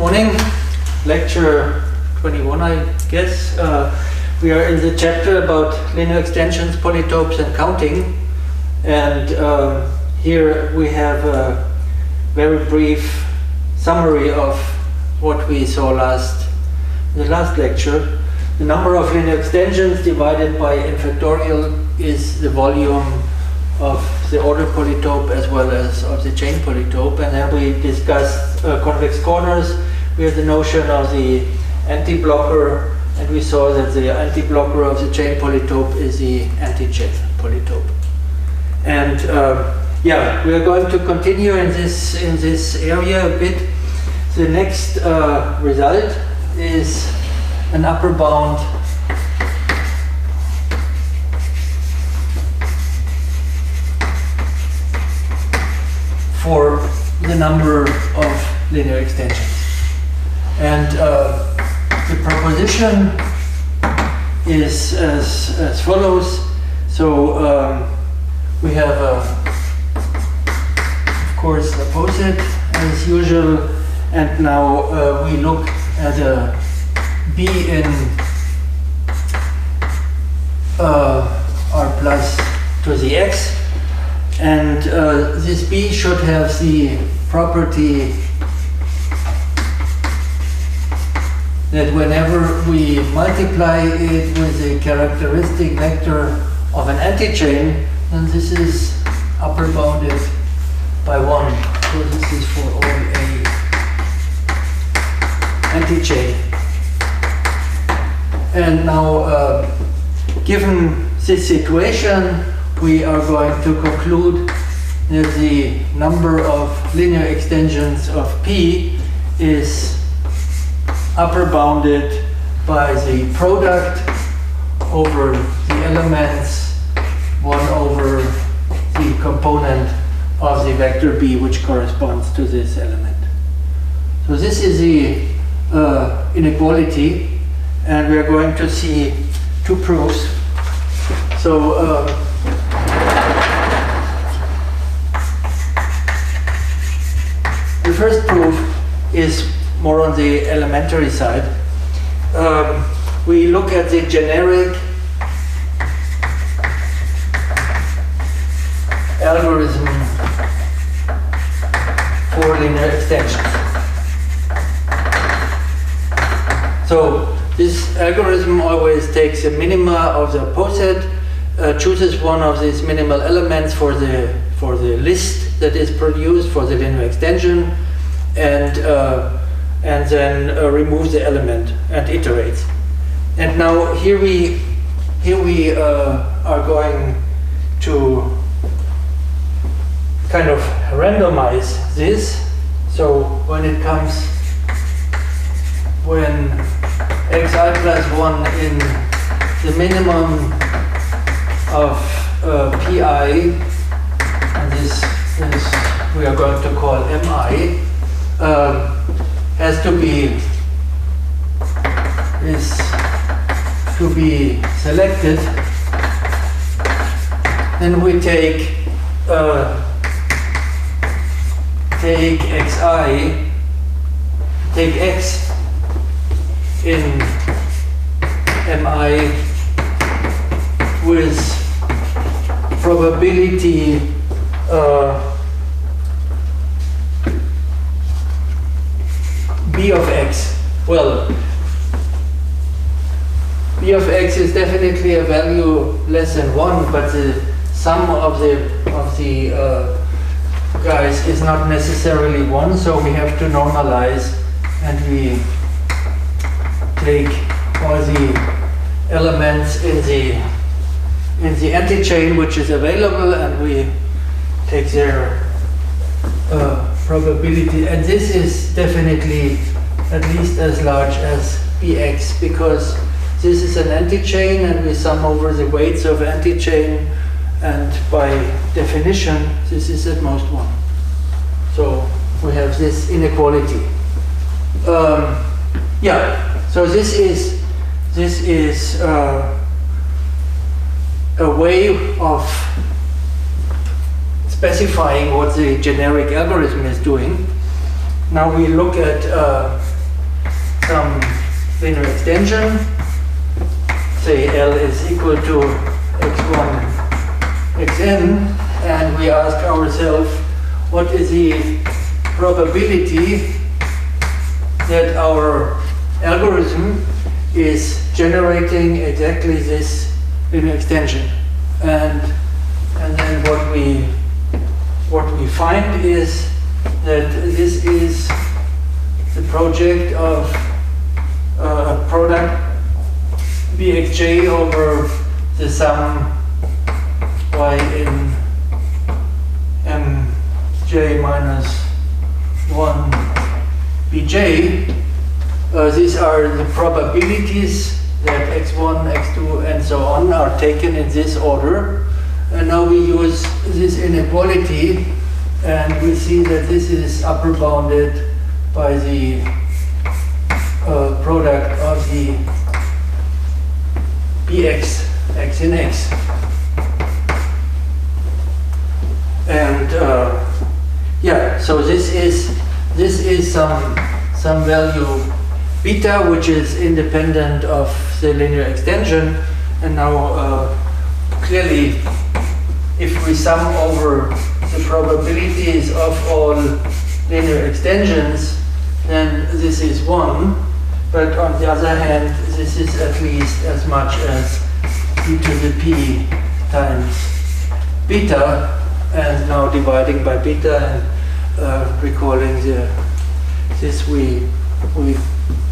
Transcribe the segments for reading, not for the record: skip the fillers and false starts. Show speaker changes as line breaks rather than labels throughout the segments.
Morning, lecture 21 I guess. We are in the chapter about linear extensions, polytopes and counting, and here we have a very brief summary of what we saw in the last lecture. The number of linear extensions divided by n factorial is the volume of the order polytope as well as of the chain polytope, and then we discussed convex corners. We had the notion of the anti-blocker, and we saw that the anti-blocker of the chain polytope is the anti-chain polytope. And yeah, we are going to continue in this area a bit. The next result is an upper bound for the number of linear extensions. And the proposition is as follows. So we have, of course, a poset as usual, and now we look at a b in r plus to the x, and this b should have the property that whenever we multiply it with a characteristic vector of an antichain, then this is upper bounded by 1. So this is for all a antichain. And now, given this situation, we are going to conclude that the number of linear extensions of P is upper bounded by the product over the elements 1 over the component of the vector B, which corresponds to this element. So this is the inequality, and we are going to see two proofs. So the first proof is more on the elementary side. We look at the generic algorithm for linear extensions. So this algorithm always takes a minima of the poset, chooses one of these minimal elements for the list that is produced for the linear extension, and then remove the element and iterates. And now here we are going to kind of randomize this. So when xi plus 1 in the minimum of pi, and this we are going to call mi, has to be selected, then we take x in mi with probability b of x. Well, b of x is definitely a value less than 1, but the sum of the guys is not necessarily 1, so we have to normalize, and we take all the elements in the antichain which is available, and we take their probability, and this is definitely at least as large as bx, because this is an antichain and we sum over the weights of antichain, and by definition this is at most 1. So we have this inequality. Yeah, so this is a way of specifying what the generic algorithm is doing. Now we look at some linear extension, say L is equal to x1, xn, and we ask ourselves what is the probability that our algorithm is generating exactly this linear extension. And then what we find is that this is the project of a product bxj over the sum y in mj minus 1 bj. These are the probabilities that x1, x2, and so on are taken in this order. And now we use this inequality, and we see that this is upper bounded by the product of the bx, x in x. And yeah, so this is some value beta, which is independent of the linear extension. And now clearly, if we sum over the probabilities of all linear extensions, then this is 1. But on the other hand, this is at least as much as e to the p times beta. And now dividing by beta and recalling this, we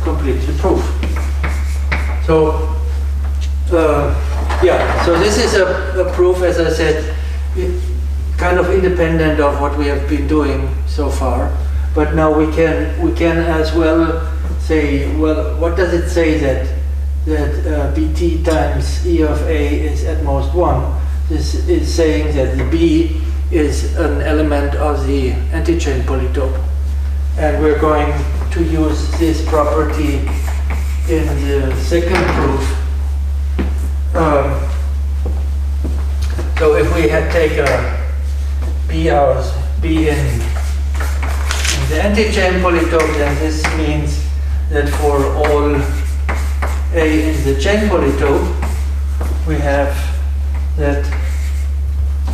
complete the proof. So yeah, so this is a proof, as I said, kind of independent of what we have been doing so far. But now we can as well say, well, what does it say that bt times e of a is at most 1? This is saying that the b is an element of the antichain polytope. And we're going to use this property in the second proof. So if we had take a b in the antichain polytope, then this means that for all a in the chain polytope, we have that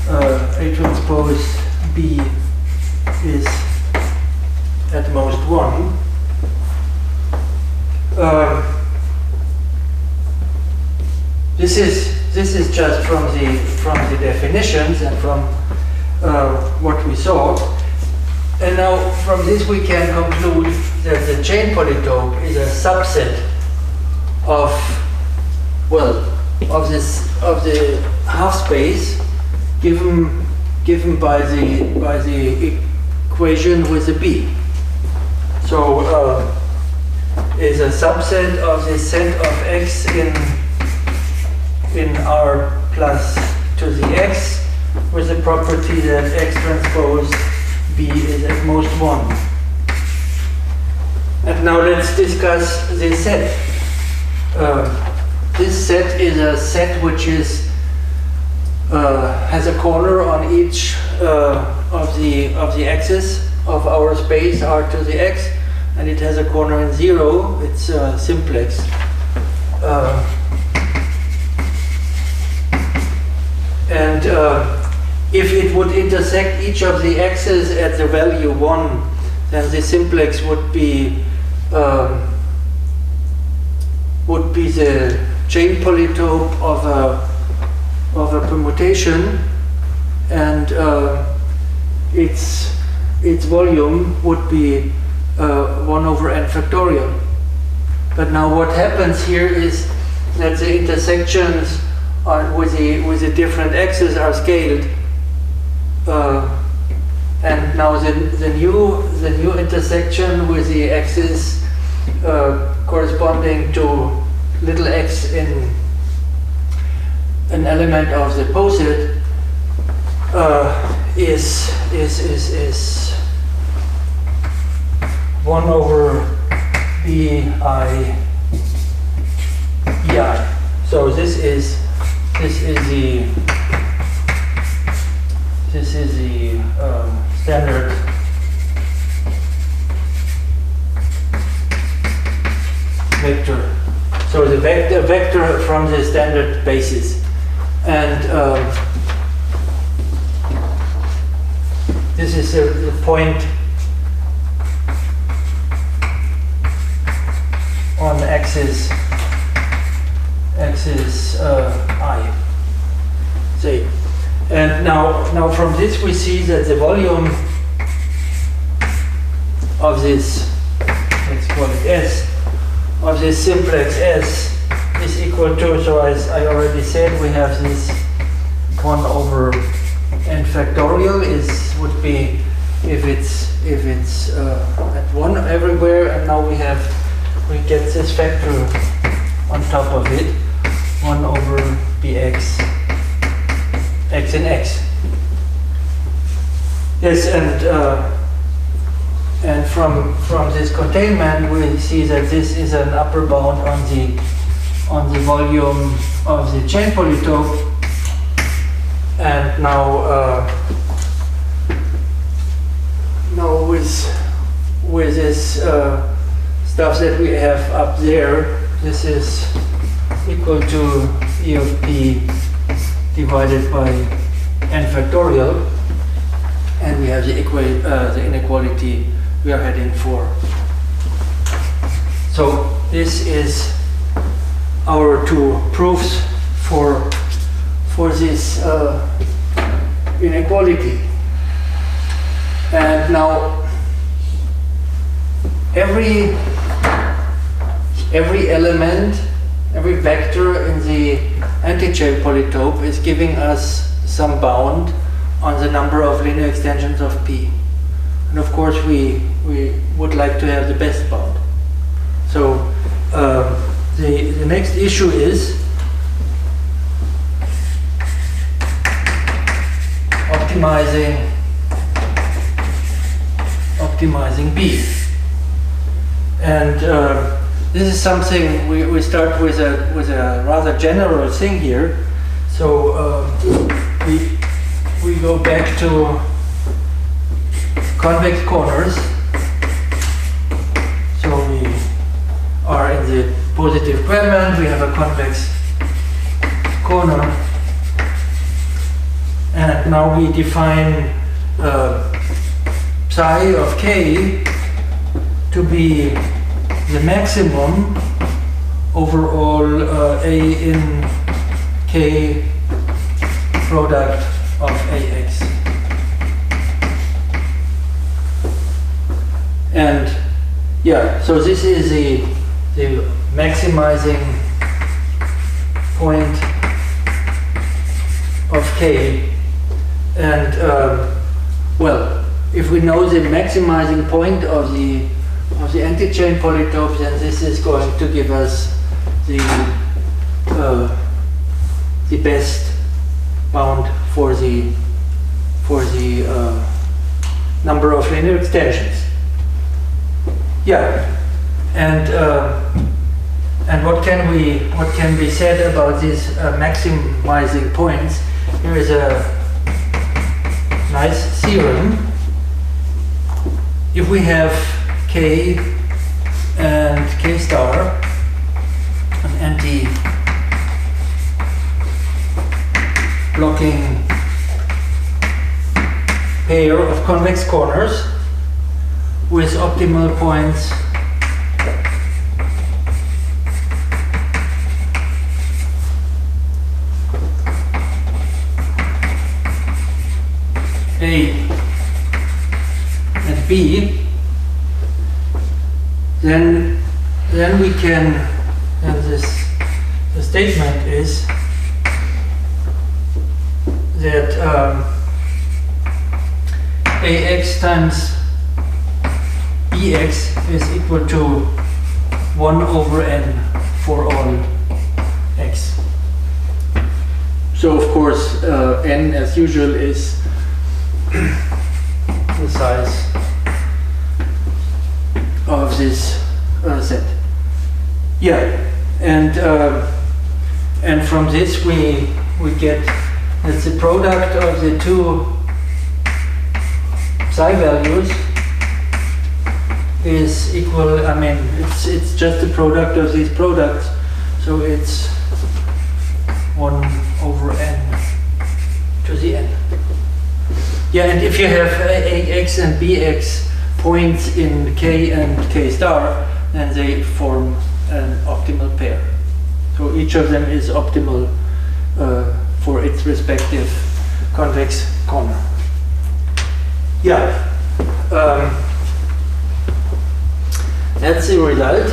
A transpose B is at most 1. This is just from the definitions and from what we saw. And now from this we can conclude that the chain polytope is a subset of, well, of the half space given by the equation with the b. So is a subset of the set of x in R plus to the x with the property that x transpose b is at most 1. And now let's discuss this set. This set is a set which is has a corner on each of the axes of our space R to the x, and it has a corner in 0. It's simplex. And if it would intersect each of the x's at the value 1, then the simplex would be the chain polytope of a permutation, and its volume would be 1 over n factorial. But now what happens here is that the intersections with the different x's are scaled, and now the new intersection with the x's corresponding to little x in an element of the poset is 1 over bi. So this is the standard vector. So the vector from the standard basis. And this is the point on axis I. Say. And now from this we see that the volume of this, let's call it S, of this simplex S is equal to, so as I already said, we have this 1 over n factorial would be if it's at 1 everywhere, and now we get this factor on top of it, 1 over bx x in x. Yes, and from this containment we see that this is an upper bound on the volume of the chain polytope. And now with this stuff that we have up there, this is equal to E of p divided by n factorial, and we have the inequality we are heading for. So this is our two proofs for this inequality. And now every element, every vector in the anti-chain polytope is giving us some bound on the number of linear extensions of P. And of course we would like to have the best bound. So the next issue is optimizing B. And this is something we start with a rather general thing here. So we go back to convex corners. So we are in the positive quadrant, we have a convex corner, and now we define psi of k to be the maximum over all A in k product of AX. And yeah, so this is the maximizing point of k. And well, if we know the maximizing point of the anti-chain polytope, then this is going to give us the best bound for the number of linear extensions. Yeah, and what can be said about these maximizing points? Here is a nice theorem. If we have k and k star, an anti-blocking pair of convex corners with optimal points A and B, then we can, and the statement is that AX times BX is equal to 1 over n for all x. So of course n, as usual, is the size of this set. Yeah, and from this we get that the product of the two psi values is equal, I mean, it's just the product of these products, so it's 1 over n to the n. Yeah, and if you have ax and bx points in k and k star, then they form an optimal pair. So each of them is optimal for its respective convex corner. Yeah, that's the result.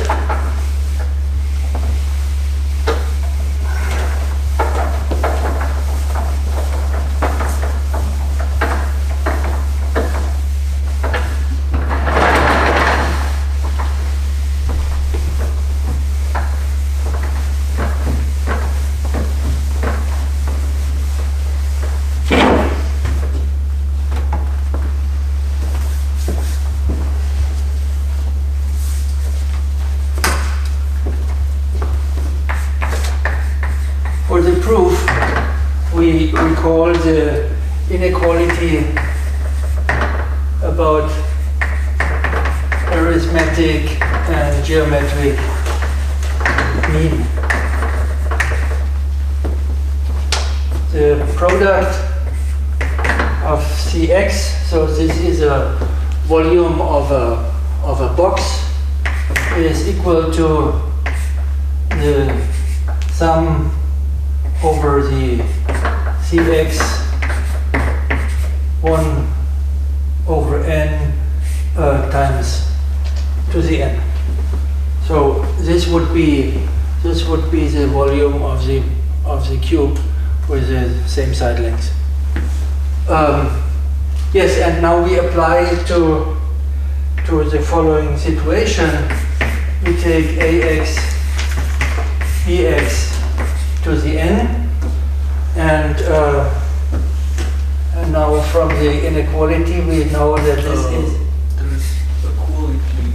For the proof, we recall the inequality about arithmetic and geometric mean. The product of Cx, so this is a volume of a box, is equal to the sum over the Cx 1 over n times to the n. So this would be the volume of the cube with the same side length. Yes, and now we apply it to the following situation. We take ax bx to the n, and now from the inequality we know that this is
equality.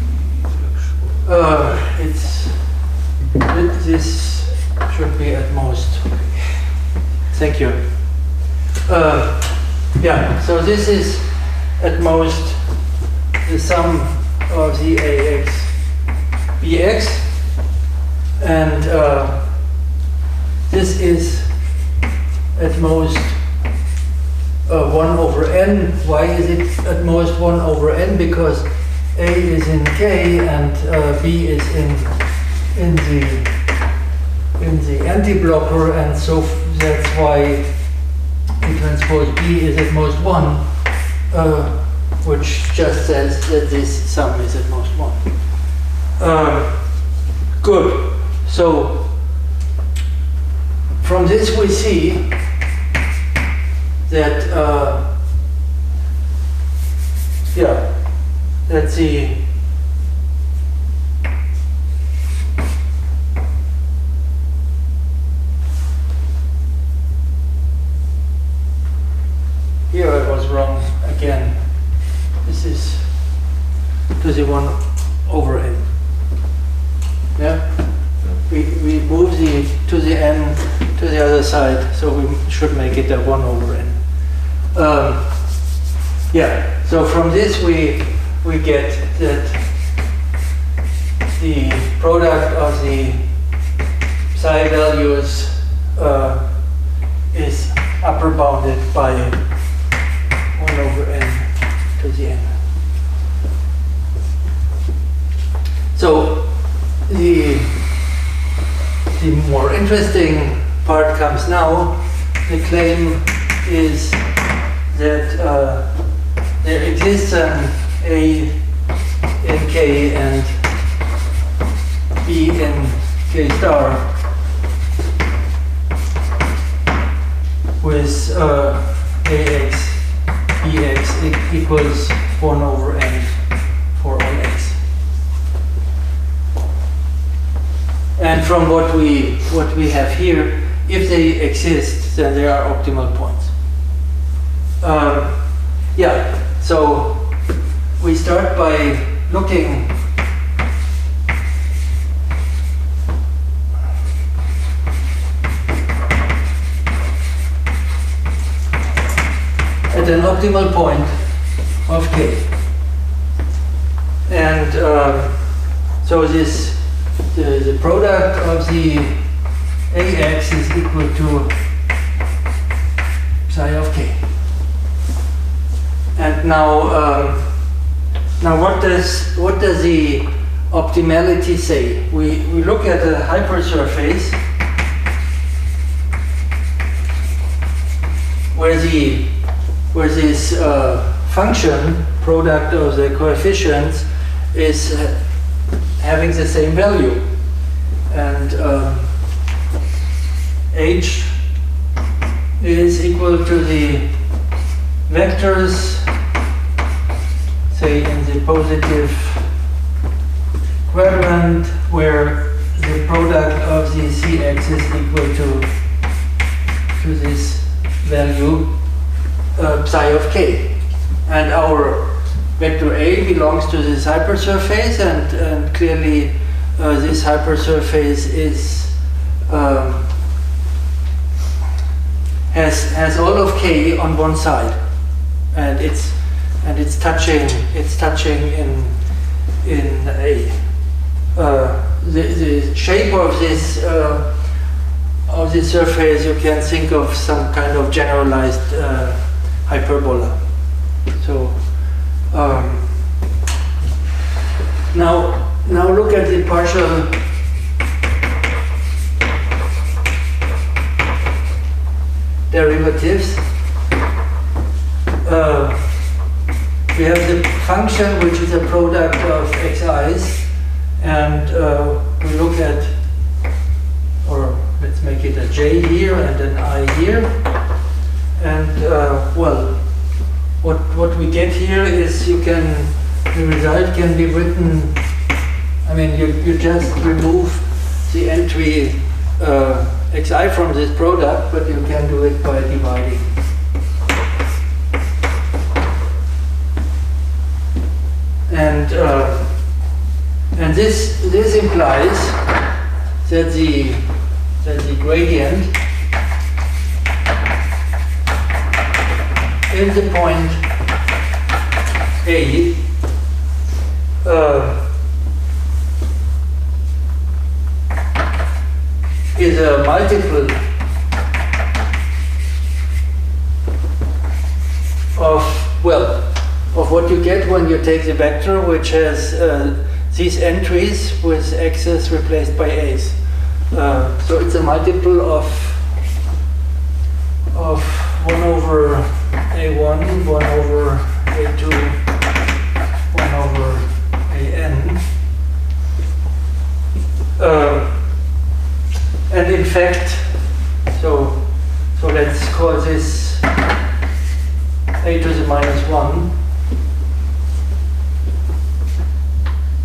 This should be at most. Thank you. Yeah, so this is at most the sum of the ax bx, and this is at most 1 over n. Why is it at most 1 over n? Because a is in k and b is in the anti-blocker, and so that's why a transpose b is at most 1, which just says that this sum is at most 1. Good. So from this we see that that's the here I was wrong again. This is to the 1 over n. Yeah, we move the to the n to the other side, so we should make it a 1 over n. Yeah, so from this we get that the product of the psi values is upper bounded by 1 over n to the n. So the more interesting part comes now. The claim is that there exists an A in K and B in K star with AX, BX equals 1 over n for all x. And from what we have here, if they exist, then they are optimal points. Yeah, so we start by looking at an optimal point of K. And And so this the product of the AX is equal to psi of k. And now what does the optimality say? We look at a hypersurface where this function product of the coefficients is having the same value, and h is equal to the vectors, say in the positive quadrant, where the product of the Cx is equal to this value psi of k. And our vector A belongs to this hypersurface, and clearly this hypersurface is has all of k on one side, and it's touching in A. The shape of this surface, you can think of some kind of generalized hyperbola. So now look at the partial derivatives. We have the function which is a product of xi's, and we look at, or let's make it a j here and an I here, and well, what we get here is the result can be written, I mean, you just remove the entry xi from this product, but you can do it by dividing. And this implies that the gradient in the point A is a multiple of what you get when you take the vector which has these entries with x's replaced by a's. So it's a multiple of 1 over a1, 1 over a2, 1 over an. And in fact, so let's call this a to the minus 1.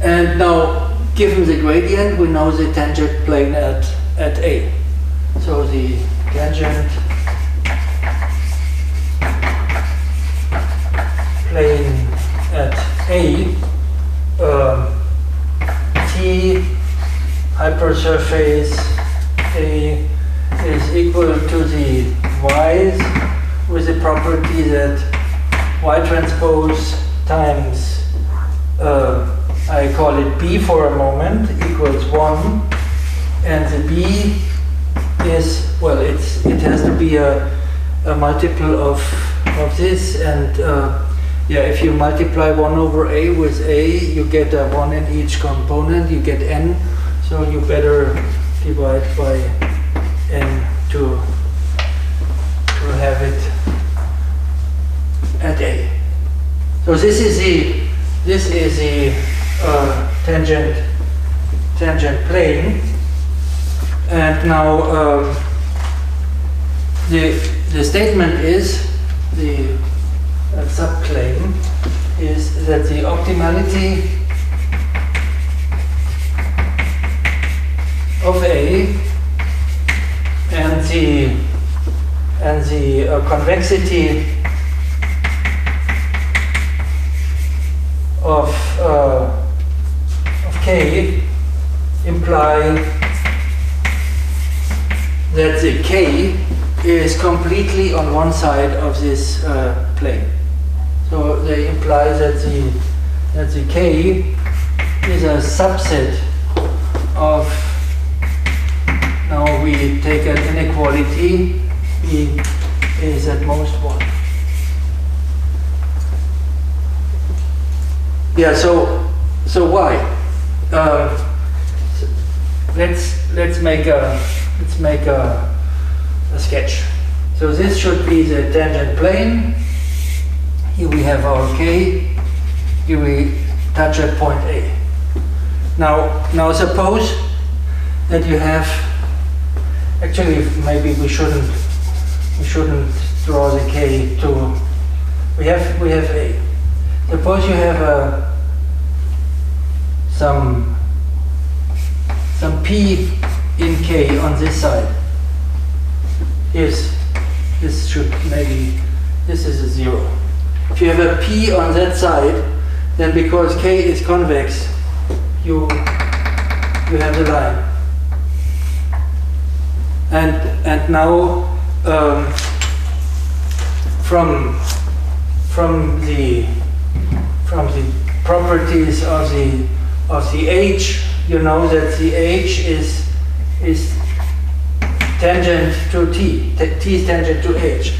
And now, given the gradient, we know the tangent plane at A. So the tangent plane at A, T hypersurface A is equal to the y's with the property that y transpose times I call it B for a moment, equals 1, and the B is, well, it has to be a multiple of this, and yeah, if you multiply 1 over A with A, you get a 1 in each component, you get n, so you better divide by n to have it at A. So this is the tangent plane, and now the statement is, the subclaim is that the optimality of A and the convexity of K imply that the K is completely on one side of this plane. So they imply that the K is a subset of, now we take an inequality, B is at most 1. Yeah, so why? Let's make a sketch. So this should be the tangent plane. Here we have our K. Here we touch at point A. Now suppose that you have, actually maybe we shouldn't draw the K to, we have A. Suppose you have some P in K on this side. This should maybe, this is a 0. If you have a P on that side, then because K is convex, you have the line. And now from the properties of the H, you know that the H is tangent to T. T is tangent to H.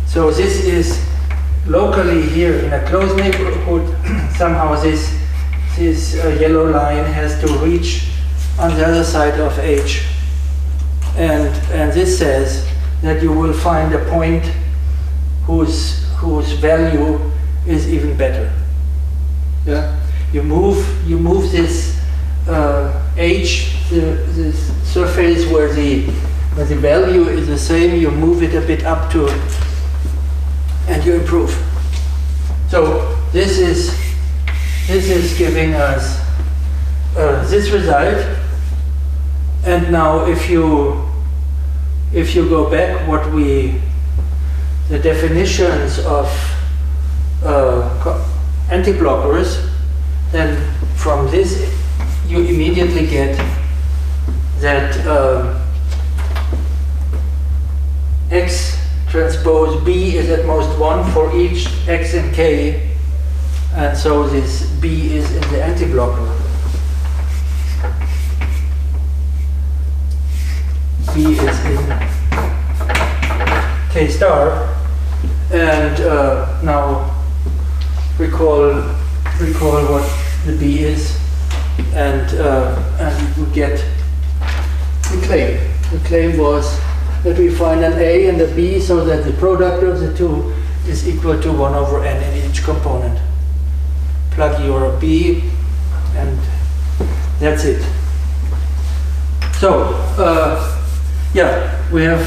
So this is locally here in a closed neighborhood. Somehow this yellow line has to reach on the other side of H. And this says that you will find a point whose value is even better. Yeah, you move this H, the surface where the value is the same. You move it a bit up to, and you improve. So this is giving us this result. And now if you go back, the definitions of anti-blockers, then from this you immediately get that X transpose B is at most 1 for each X and K, and so this B is in the anti-blocker. B is in K star, and now recall what the B is, and we get the claim. The claim was that we find an A and a B so that the product of the two is equal to 1 over n in each component. Plug your B, and that's it. So yeah, we have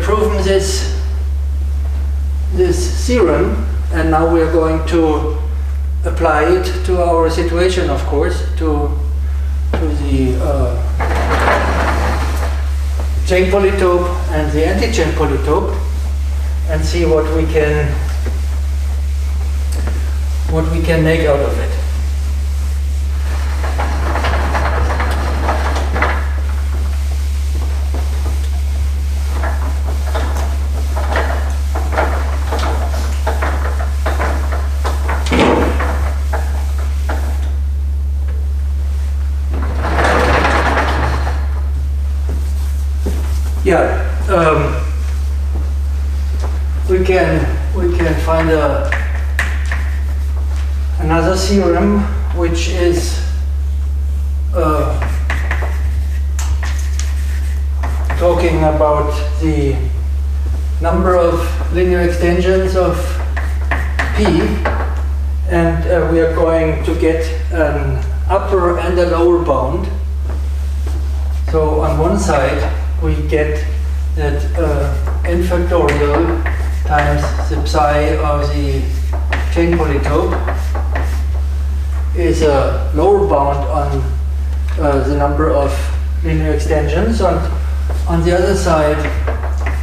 proven this theorem, and now we are going to apply it to our situation, of course, to the chain polytope and the anti-chain polytope, and see what we can make out of it. Yeah, we can find another theorem which is talking about the number of linear extensions of P, and we are going to get an upper and a lower bound. So on one side we get that n factorial times the psi of the chain polytope is a lower bound on the number of linear extensions. On the other side,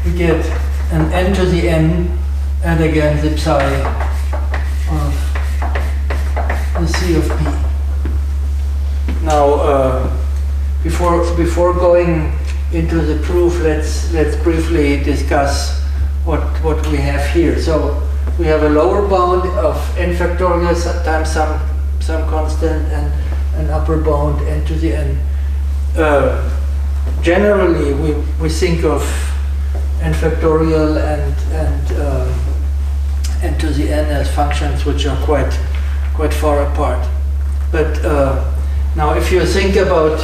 we get an n to the n, and again the psi of the C of P. Now, before going into the proof, let's briefly discuss what we have here. So we have a lower bound of n factorial times some some constant and an upper bound n to the n. Generally, we think of n factorial and n to the n as functions which are quite far apart. But now, if you think about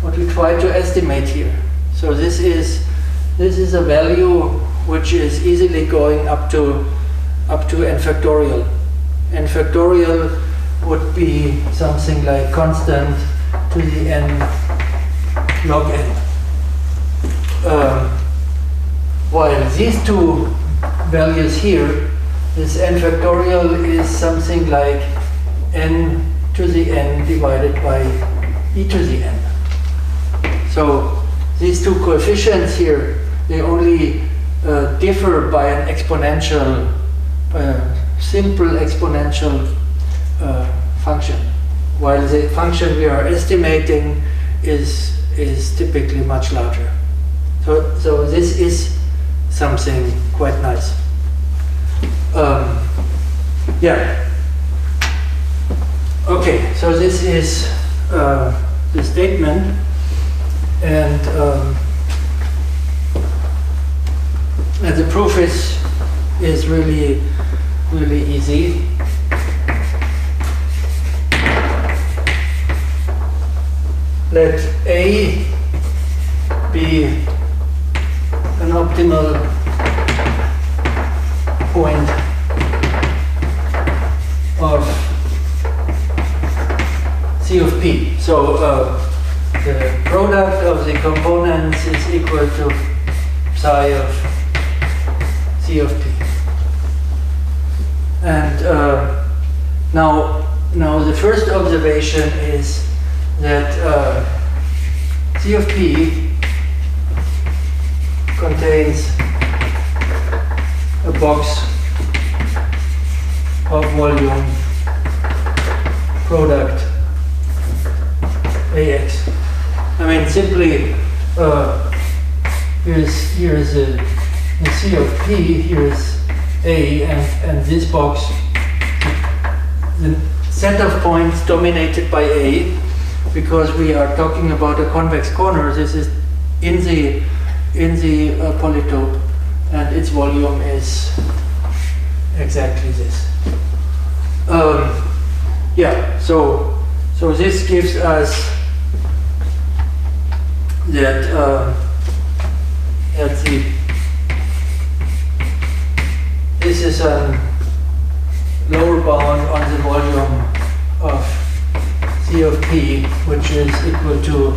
what we try to estimate here, so this is a value which is easily going up to n factorial. N factorial would be something like constant to the n log n. While these two values here, this n factorial is something like n to the n divided by e to the n. So these two coefficients here, they only differ by an exponential, simple exponential function, while the function we are estimating is typically much larger. So this is something quite nice. Yeah. Okay, so this is the statement, and the proof is really easy. Let A be an optimal point of C of P. So the product of the components is equal to psi of C of P. And now the first observation is that C of P contains a box of volume product AX. I mean, simply here's the C of P, here's A, and this box, the set of points dominated by A, because we are talking about a convex corner. This is in the polytope, and its volume is exactly this. Yeah, so this gives us that this is a lower bound on the volume of C of P, which is equal to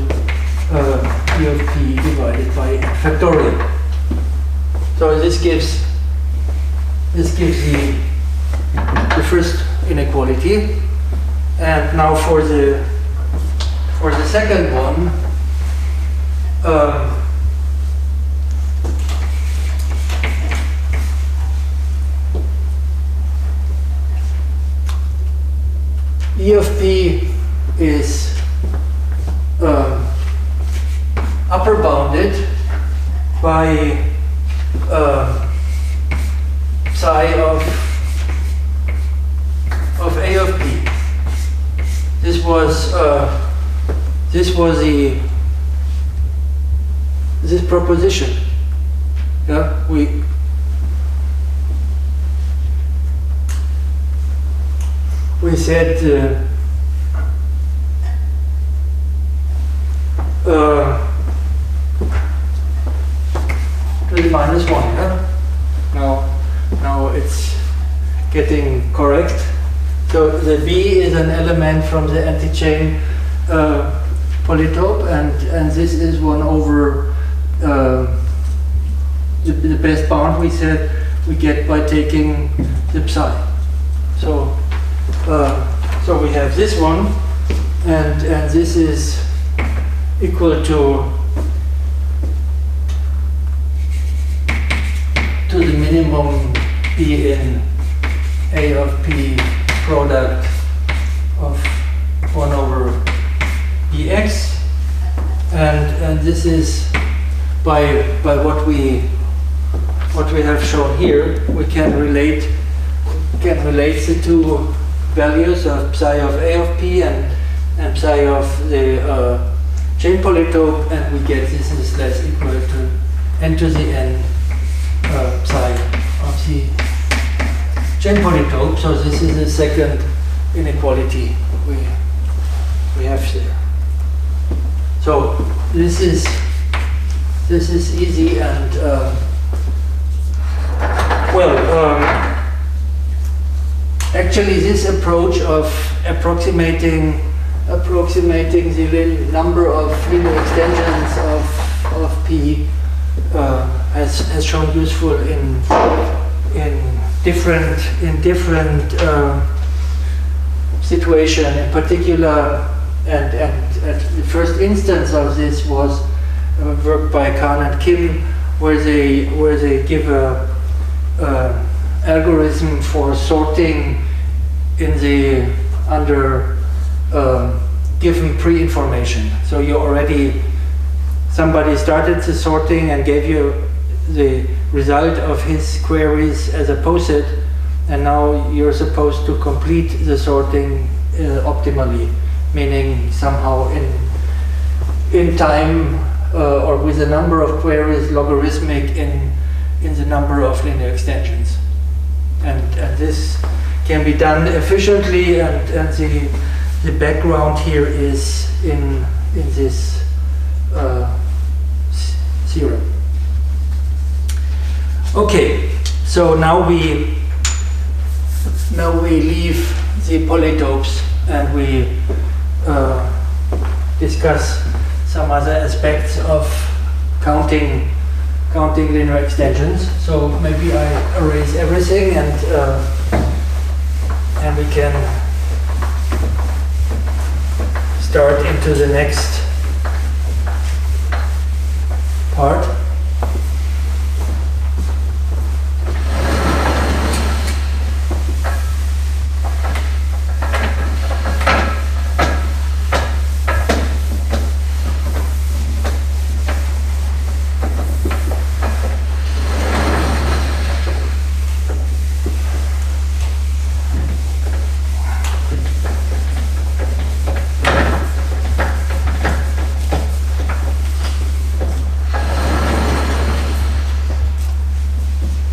P of P divided by factorial. So this gives the first inequality, and now for the second one, E of P is upper bounded by psi of A of P. This was this proposition. Yeah, we said minus 1. Yeah? Now it's getting correct. So the B is an element from the anti-chain polytope, and this is 1 over the best bound we said we get by taking the psi. So we have this one, and this is equal to the minimum B in A of P product of 1 over EX, and this is by what we have shown here. We can relate the two values of psi of A of P and psi of the chain polytope, and we get this is less equal to n to the n psi of the chain polytope. So this is the second inequality we have there. So this is easy, and actually this approach of approximating the number of linear extensions of P has shown useful in different situation. In particular, and the first instance of this was work by Kahn and Kim, where they give a algorithm for sorting in the under given pre-information. So somebody started the sorting and gave you the result of his queries as a posit, and now you're supposed to complete the sorting optimally, meaning somehow in time or with a number of queries logarithmic in the number of linear extensions. And this can be done efficiently, and the background here is in this theorem. Okay, so now we leave the polytopes and we discuss some other aspects of counting linear extensions. So maybe I erase everything and we can start into the next part.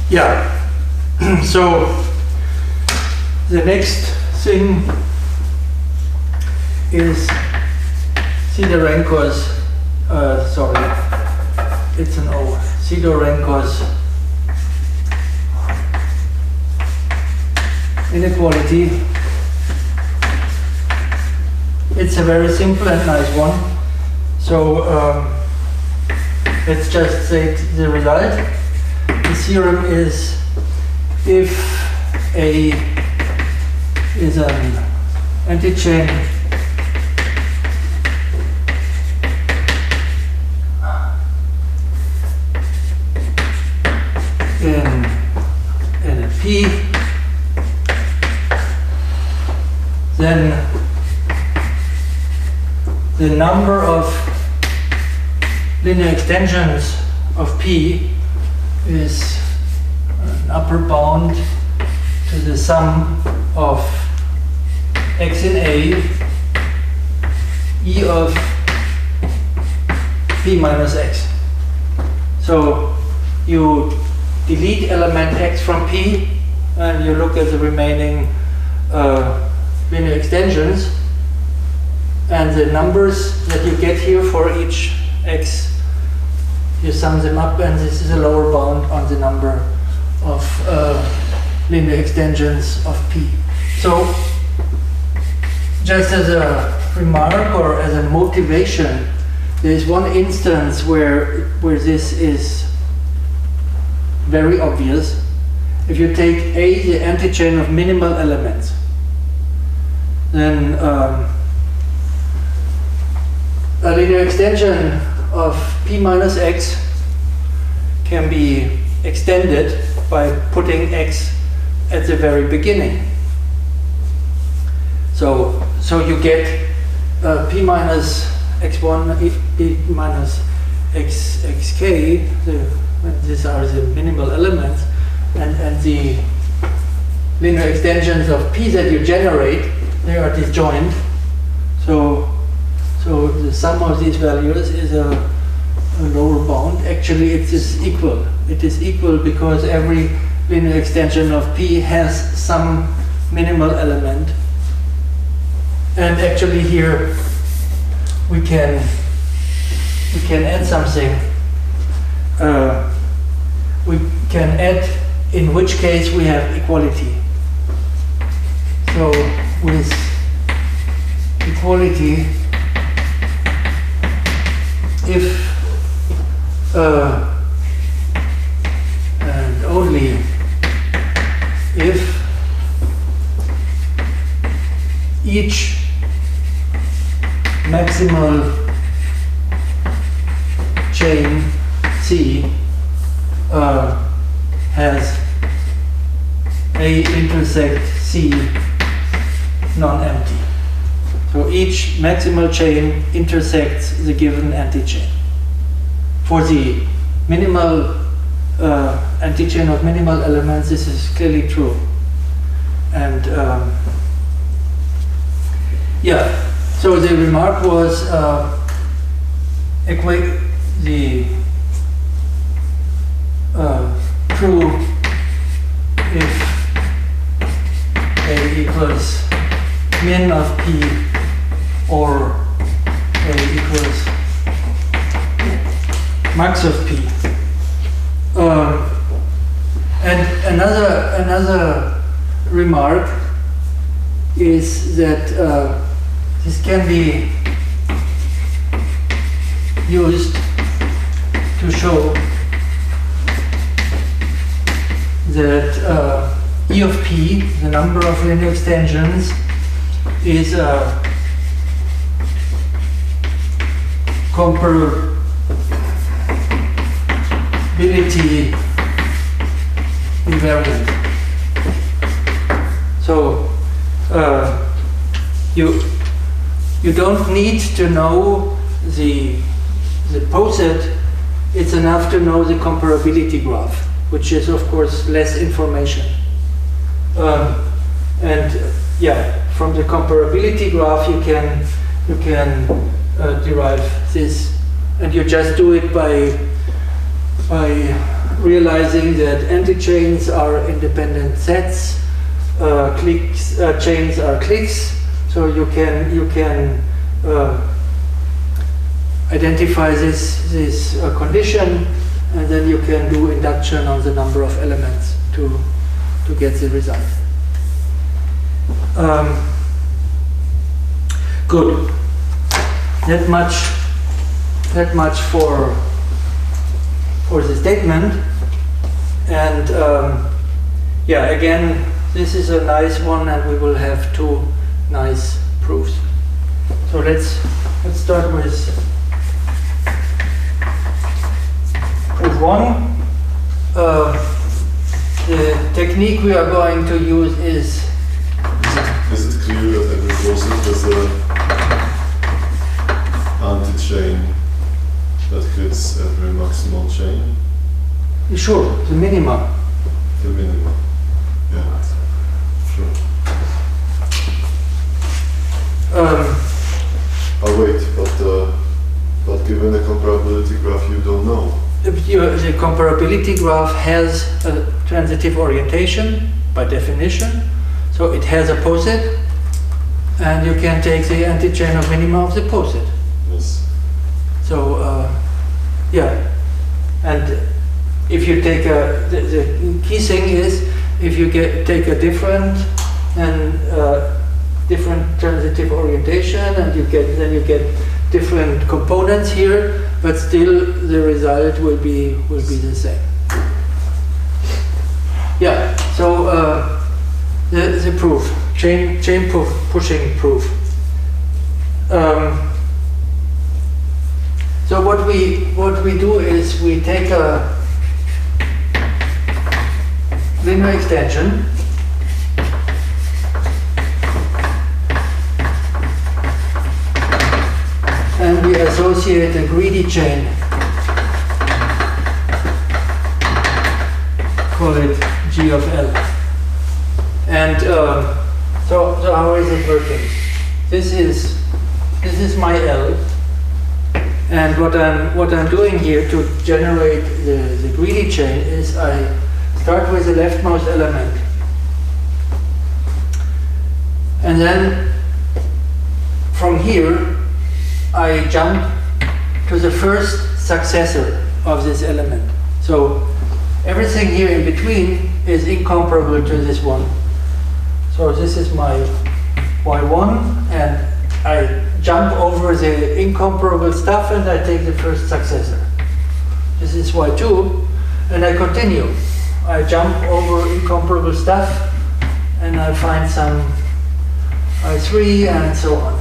Yeah, so the next thing is Sidorenko's, it's an O, Sidorenko's inequality. It's a very simple and nice one. So let's just say the result. The theorem is if A is an antichain in a P, then the number of linear extensions of P is an upper bound to the sum of x in A, E of P minus x. So you delete element x from P and you look at the remaining linear extensions, and the numbers that you get here for each x, you sum them up, and this is a lower bound on the number of linear extensions of P. So just as a remark or as a motivation, there is one instance where this is very obvious. If you take A, the antichain of minimal elements, then a linear extension of P minus x can be extended by putting x at the very beginning. So you get P minus x1, P minus xk, these are the minimal elements, and the linear extensions of P that you generate, they are disjoint. So the sum of these values is a lower bound. Actually, it is equal. It is equal because every linear extension of P has some minimal element. And actually here we can add something. We can add in which case we have equality. So with equality, if and only if each maximal chain C has A intersect C non-empty. So each maximal chain intersects the given antichain. For the minimal antichain of minimal elements, this is clearly true. And yeah, so the remark was equate the true if A equals min of P or A equals max of P. And another remark is that this can be used to show that E of P, the number of linear extensions, is a comparability invariant. So you don't need to know the poset. It's enough to know the comparability graph, which is of course less information. And yeah, from the comparability graph you can derive this, and you just do it by realizing that antichains are independent sets, chains are cliques. So you can identify this condition, and then you can do induction on the number of elements to get the result. Good. That much for the statement. And yeah, again, this is a nice one, and we will have two nice proofs. So let's start with proof one. The technique we are going to use is.
Is it clear that every poset has an anti-chain that fits every maximal chain?
Sure, the minima.
The minima. Yeah, sure. Oh wait, but given the comparability graph, you don't know.
The comparability graph has a transitive orientation by definition, so it has a poset, and you can take the antichain of minima of the poset.
Yes.
So yeah, and if you take the key thing is if you take a different transitive orientation, and then you get different components here, but still the result will be the same. Yeah. So the proof, chain pushing proof. So what we do is we take a linear extension, and we associate a greedy chain, call it G of L. And so how is it working? This is my L, and what I'm doing here to generate the greedy chain is I start with the leftmost element, and then from here I jump to the first successor of this element. So everything here in between is incomparable to this one. So this is my y1, and I jump over the incomparable stuff and I take the first successor. This is y2, and I continue. I jump over incomparable stuff and I find some i3 and so on.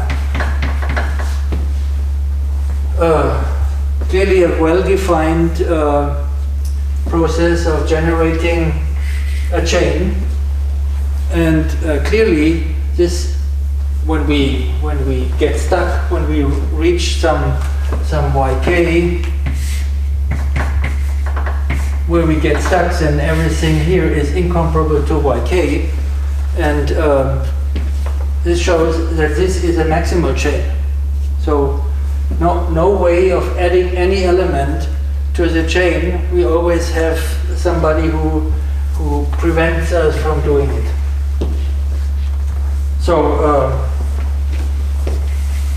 Clearly a well-defined process of generating a chain, and clearly this, when we get stuck, when we reach some yk, where we get stuck, then everything here is incomparable to yk, and this shows that this is a maximal chain. So no way of adding any element to the chain. We always have somebody who prevents us from doing it. So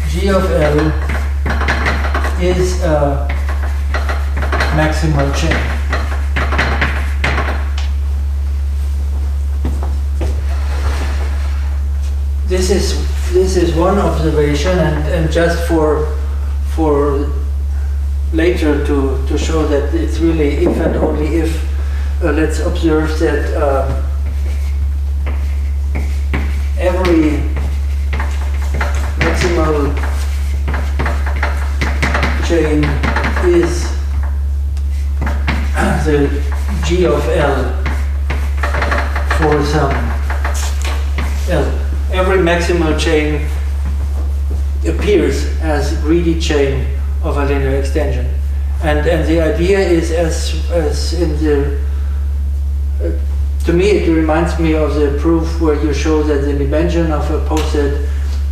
G of L is a maximal chain. This is one observation, and just for later to show that it's really if and only if, let's observe that every maximal chain is the G of L for some L. Every maximal chain appears as greedy chain of a linear extension, and the idea is as in the to me it reminds me of the proof where you show that the dimension of a poset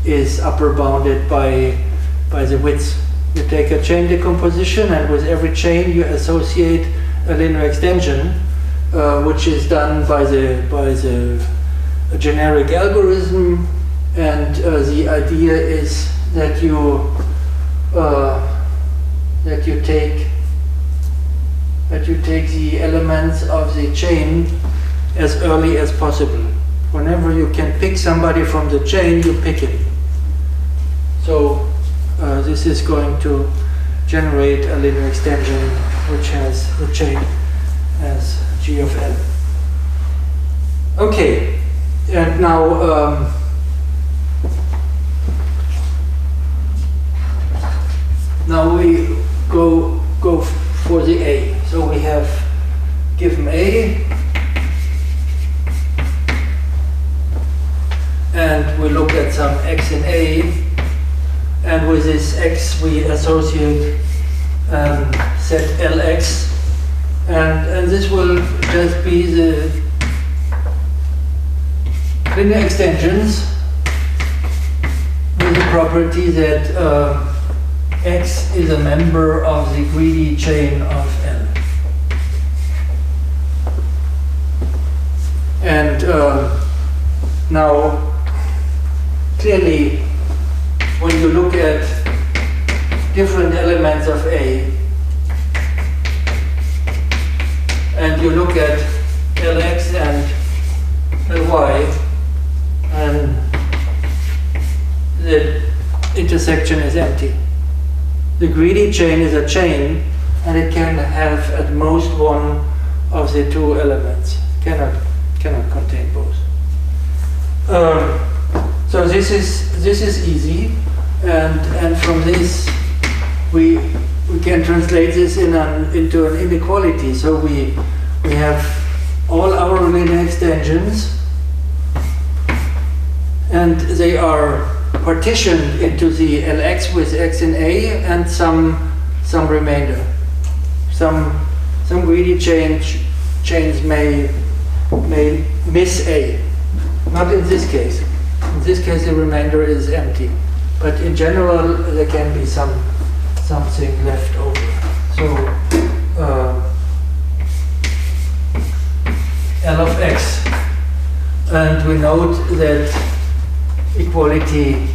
is upper bounded by the width. You take a chain decomposition, and with every chain you associate a linear extension, which is done by the generic algorithm, and the idea is that you take the elements of the chain as early as possible. Whenever you can pick somebody from the chain, you pick him. So this is going to generate a linear extension which has the chain as G of L. Okay, and now now we go for the A. So we have given A, and we look at some x in A, and with this x we associate set Lx, and this will just be the linear extensions with the property that X is a member of the greedy chain of L. And now, clearly, when you look at different elements of A, and you look at Lx and Ly, and the intersection is empty. The greedy chain is a chain, and it can have at most one of the two elements. Cannot contain both. So this is easy, and from this we can translate this into an inequality. So we have all our linear extensions, and they are partitioned into the Lx with x in A and some remainder. Some greedy chains may miss A. Not in this case. In this case, the remainder is empty. But in general, there can be something left over. So L of x, and we note that equality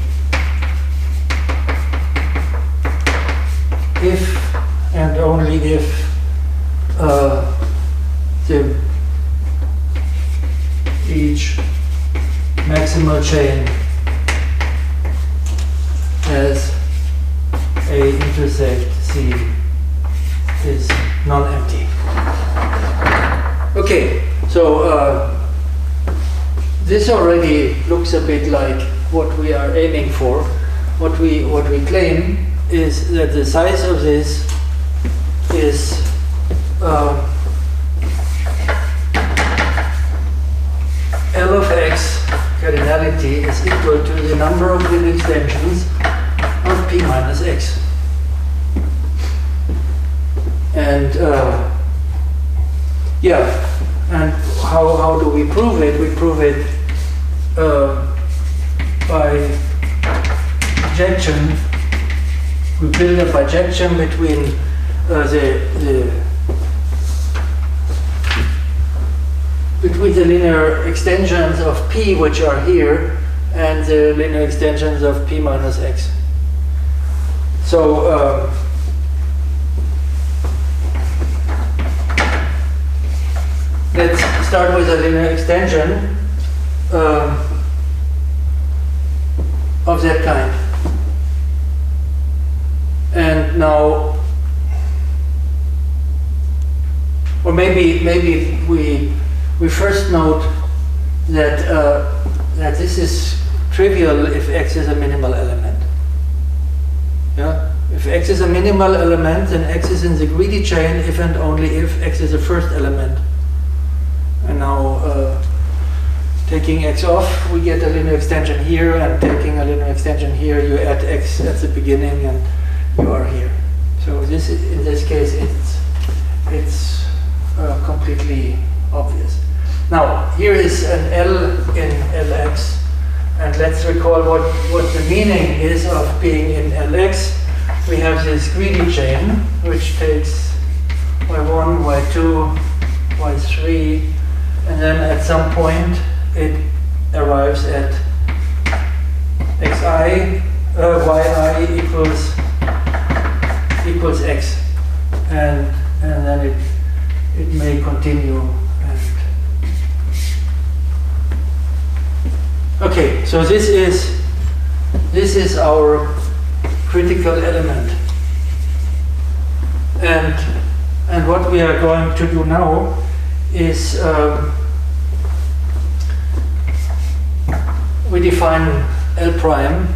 if and only if each maximal chain has a intersect C is non-empty. Okay, so this already looks a bit like what we are aiming for. What we claim is that the size of this is L of x cardinality is equal to the number of linear extensions of p minus x. And yeah, and how do we prove it? We prove it by projection. We build a projection between between the linear extensions of p, which are here, and the linear extensions of p minus x. So let's start with a linear extension of that kind. And now, or maybe we first note that that this is trivial if x is a minimal element. Yeah, if x is a minimal element, then x is in the greedy chain if and only if x is the first element. And now, taking x off, we get a linear extension here, and taking a linear extension here, you add x at the beginning, and you are here. So this, in this case, it's completely obvious. Now, here is an L in Lx, and let's recall what the meaning is of being in Lx. We have this greedy chain, which takes y1, y2, y3, and then at some point it arrives at xi, yi equals x, and then it may continue. Okay, so this is our critical element, and what we are going to do now is we define L prime,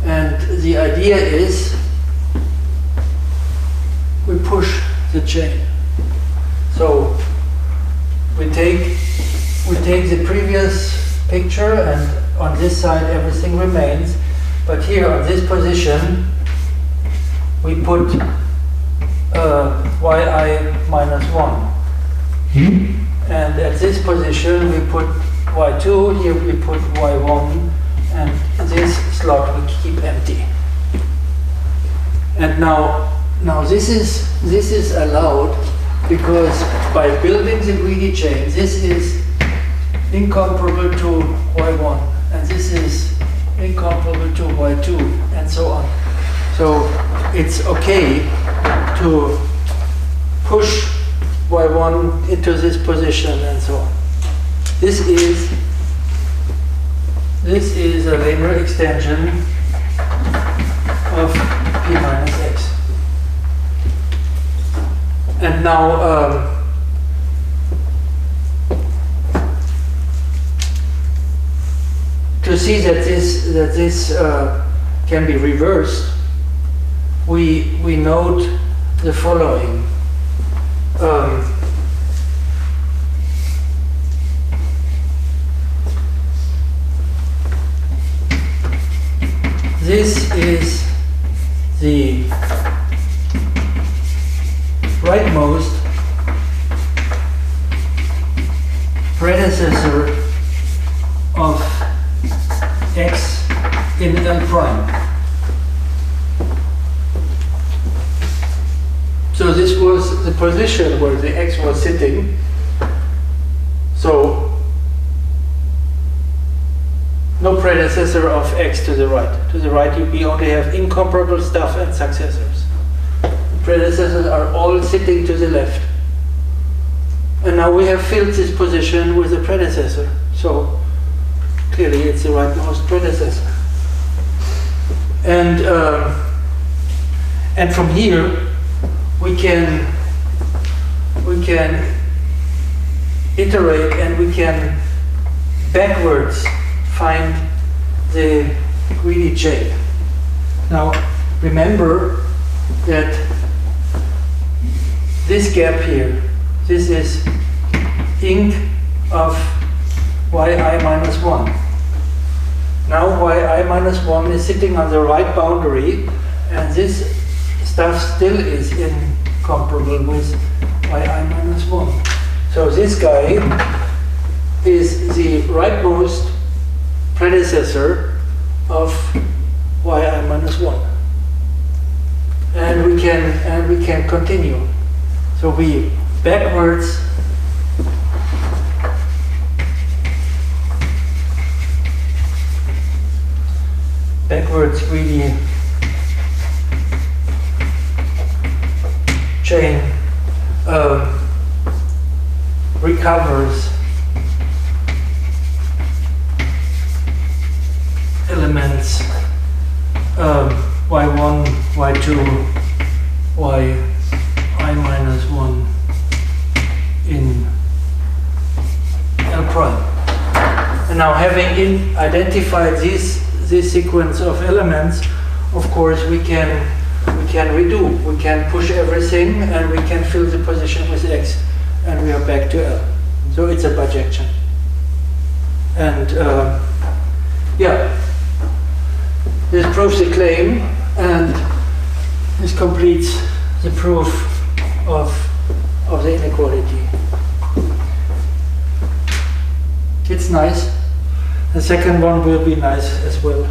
and the idea is we push the chain. So we take the previous picture, and on this side everything remains, but here on this position we put yi minus 1. And at this position we put y2, here we put y1, and this slot we keep empty. And now this is allowed because by building the greedy chain, this is incomparable to y1, and this is incomparable to y2, and so on. So it's okay to push y1 into this position and so on. This is a linear extension of p minus x. And now to see that this can be reversed, we note the following. This is the rightmost predecessor in L prime. So this was the position where the x was sitting. So no predecessor of x to the right. To the right we only have incomparable stuff and successors. The predecessors are all sitting to the left. And now we have filled this position with a predecessor. So clearly it's the rightmost predecessor. And from here we can iterate and we can backwards find the greedy chain. Now remember that this gap here, this is inc of yi minus 1. Now yi minus 1 is sitting on the right boundary, and this stuff still is incomparable with yi minus 1. So this guy is the rightmost predecessor of yi minus 1. And we can continue. So we backwards greedy chain recovers elements y1, y2, yi minus 1 in L prime. And now having identified this sequence of elements, of course we can redo. We can push everything and we can fill the position with x, and we are back to L. So it's a bijection. And yeah, this proves the claim, and this completes the proof of the inequality. It's nice. The second one will be nice as well.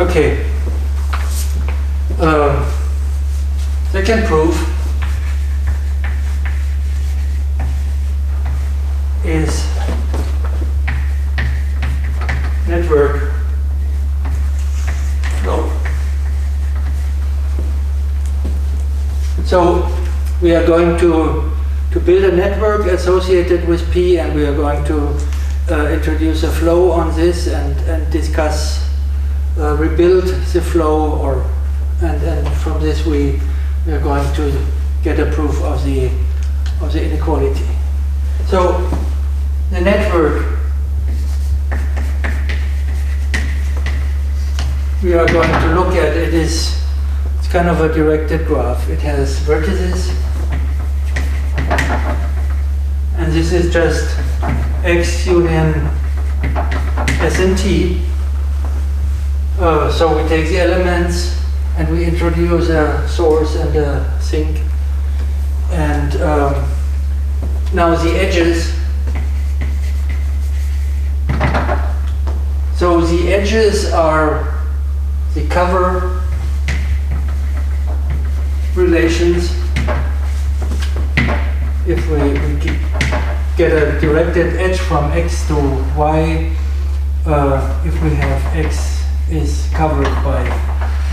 Okay. Second proof is network flow. So we are going to build a network associated with P, and we are going to introduce a flow on this and discuss rebuild the flow, and from this we are going to get a proof of the inequality. So the network we are going to look at, it's kind of a directed graph. It has vertices, and this is just X union S and T. So we take the elements and we introduce a source and a sink, and now the edges. So the edges are the cover relations. If we get a directed edge from X to Y, if we have X is covered by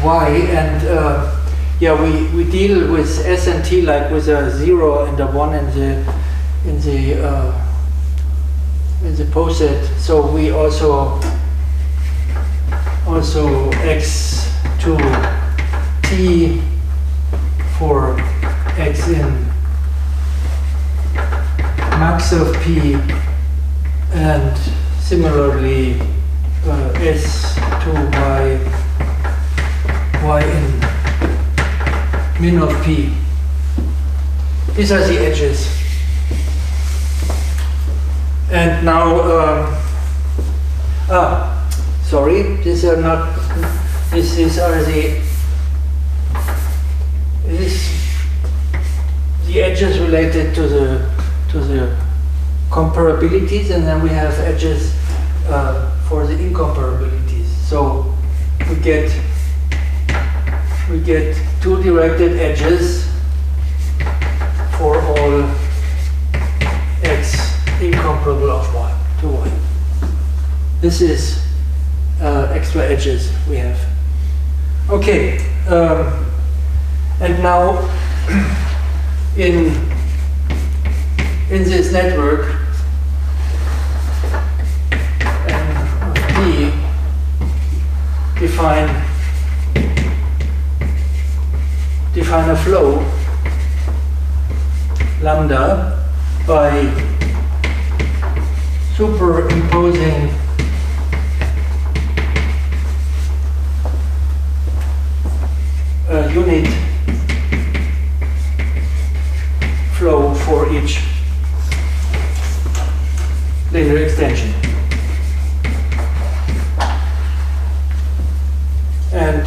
Y, and yeah, we deal with S and T like with a 0 and a 1 in the with the poset. So we also x to t for x in max of p, and similarly s to y in min of p. These are the edges. And now, sorry, these are not, these are the edges related to the comparabilities, and then we have edges for the incomparabilities. So we get two directed edges for all x incomparable of y to y. This is extra edges we have. Okay, and now in this network P, define a flow lambda by superimposing a unit flow for each linear extension. And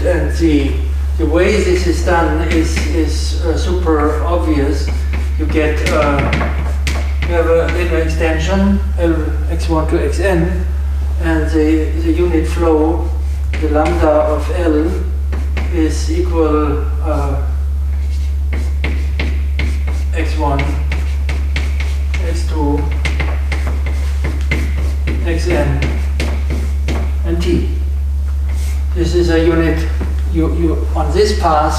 the way this is done is super obvious. You get you have a linear extension x1 to xn, and the unit flow, the lambda of L, is equal x1, x2, xn, and t. This is a unit. You on this path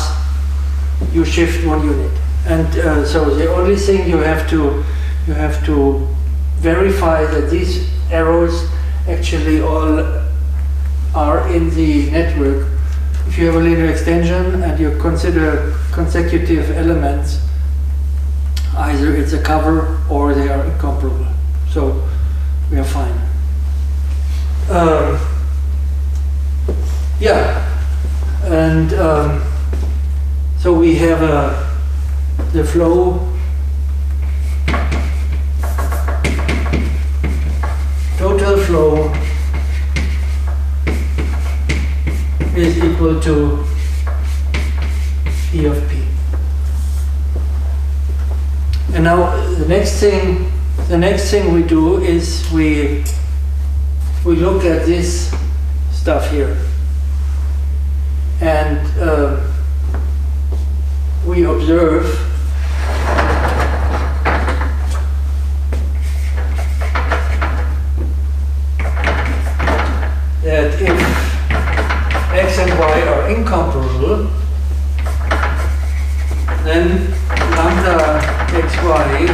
you shift one unit, and so the only thing you have to verify that these arrows actually all are in the network. If you have a linear extension and you consider consecutive elements, either it's a cover or they are incomparable. So we are fine. Yeah, and so we have the flow total flow is equal to E of P. And now the next thing we do is we look at this stuff here, and we observe that if x and y are incomparable, then lambda xy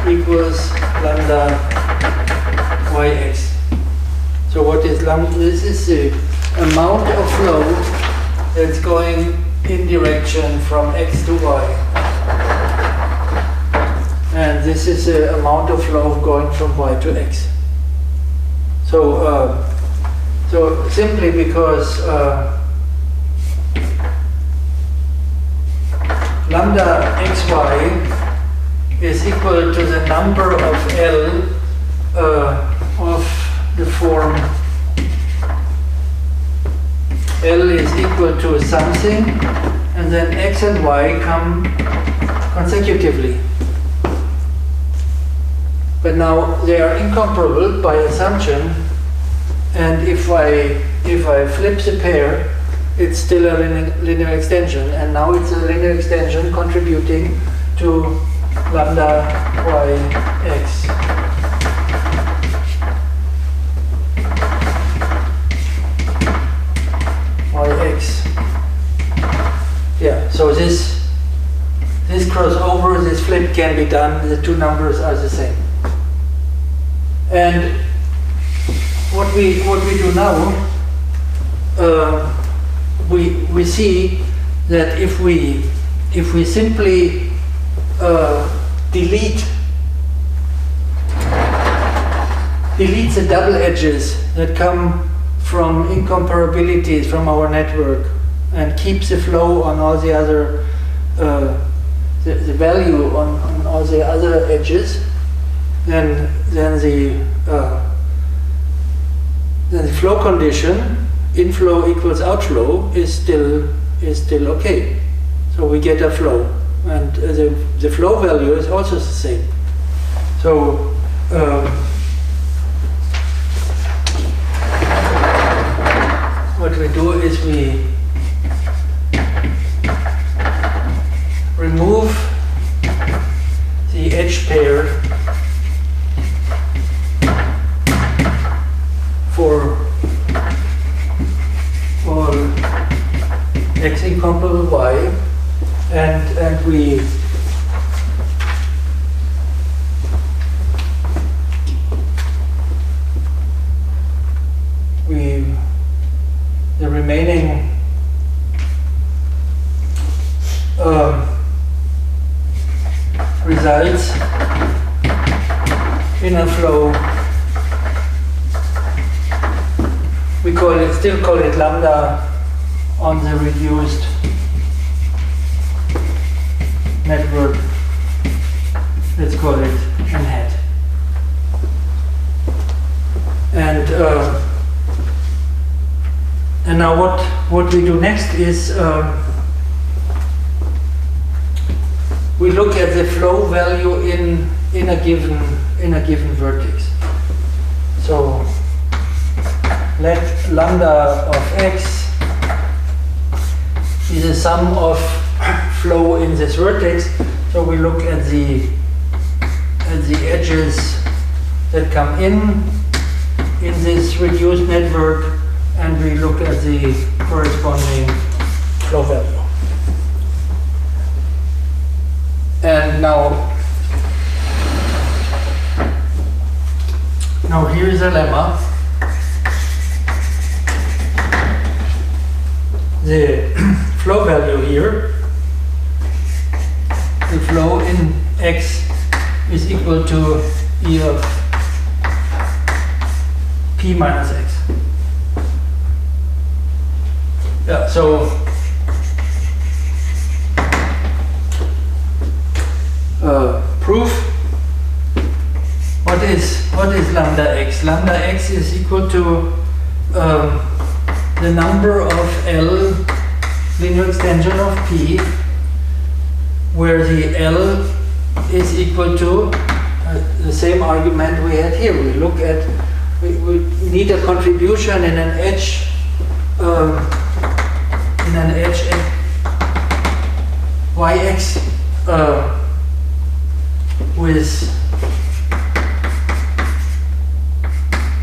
equals lambda yx. So what is lambda? This is the amount of flow that's going in direction from x to y. And this is the amount of flow going from y to x. So so simply because lambda xy is equal to the number of L of the form L is equal to something, and then x and y come consecutively. But now they are incomparable by assumption, and if I flip the pair, it's still a linear extension, and now it's a linear extension contributing to lambda yx. Yx. Yeah, so this crossover, this flip can be done, the two numbers are the same. And what we do now, we see that if we simply delete the double edges that come from incomparabilities from our network and keeps the flow on all the other the value on all the other edges, then the flow condition, inflow equals outflow, is still okay. So we get a flow, and the flow value is also the same. So what we do is we remove the edge pair for all x incomparable y, and we the remaining results in a flow, we still call it lambda on the reduced network. Let's call it n hat. And now what we do next is we look at the flow value in a given vertex. So let lambda of x be the sum of flow in this vertex. So we look at the edges that come in this reduced network, and we look at the corresponding flow value. And now here is a lemma. The flow value here, the flow in x is equal to E of p minus x. Yeah, so proof. What is lambda x? Lambda x is equal to the number of L linear extension of P, where the L is equal to the same argument we had here. We look at, we need a contribution in an edge yx with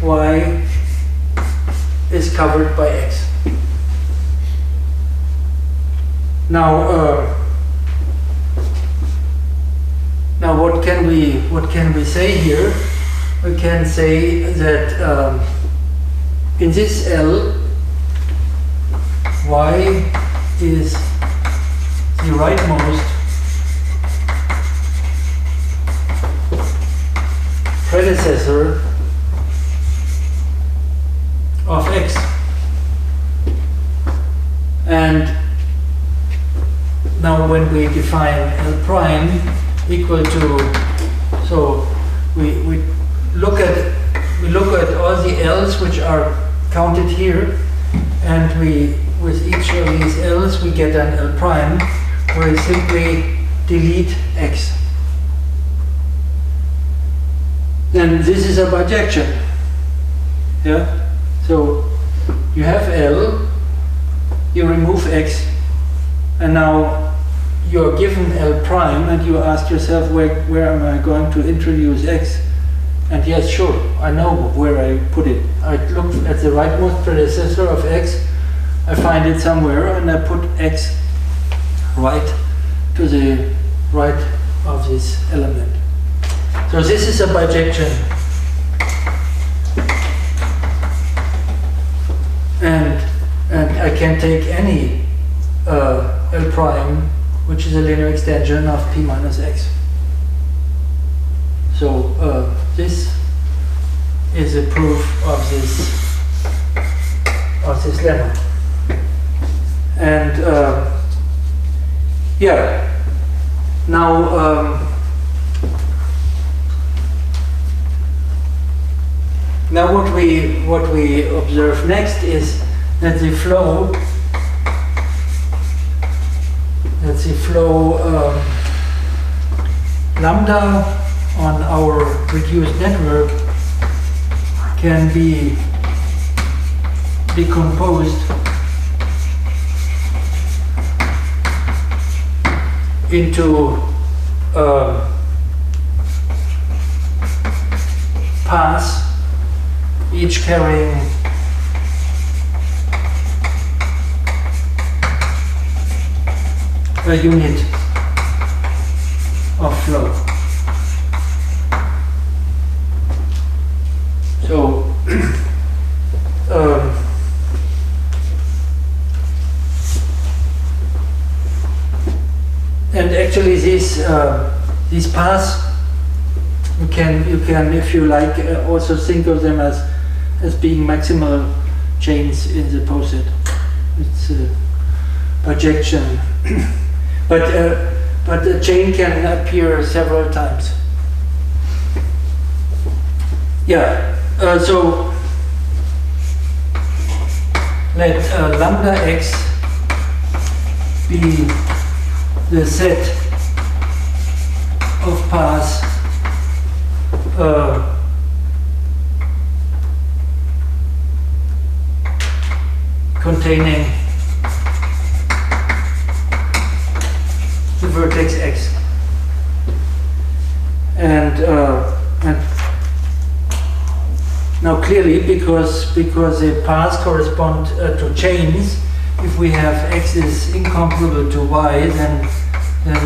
y is covered by x. Now what can we say here? We can say that in this L, y is the rightmost predecessor of x, and now when we define L prime equal to, so we look at all the L's which are counted here, and with each of these L's we get an L prime where we simply delete x. Then this is a bijection. Yeah? So you have L, you remove x, and now you're given L prime, and you ask yourself, where am I going to introduce x? And yes, sure, I know where I put it. I look at the rightmost predecessor of x, I find it somewhere, and I put x right to the right of this element. So this is a bijection And I can take any L prime, which is a linear extension of P minus X. So this is a proof of this lemma. And yeah, now what we observe next is that the flow lambda on our reduced network can be decomposed into paths, each carrying a unit of flow. So and actually these paths you can if you like also think of them as being maximal chains in the poset. It's a projection, but the chain can appear several times. Yeah. So let lambda x be the set of paths containing the vertex x, and now clearly, because the paths correspond to chains, if we have x is incomparable to y, then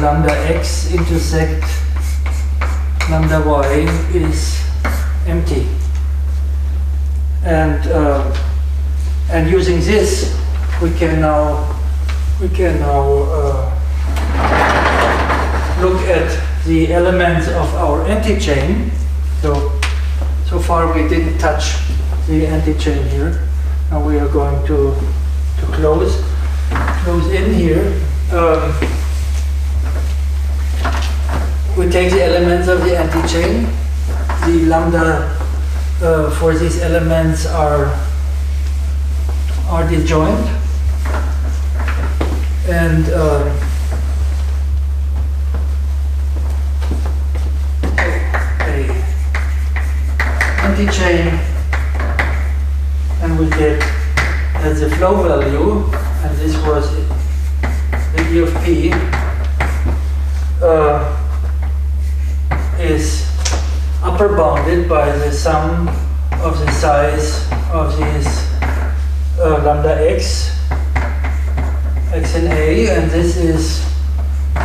lambda x intersect lambda y is empty. And using this, we can now look at the elements of our anti-chain. So far we didn't touch the anti-chain here. Now we are going to close in here. We take the elements of the anti-chain. The lambda for these elements are disjoint, and anti-chain, and we get as the flow value, and this was the E of P, is upper bounded by the sum of the size of these lambda x in A, and this is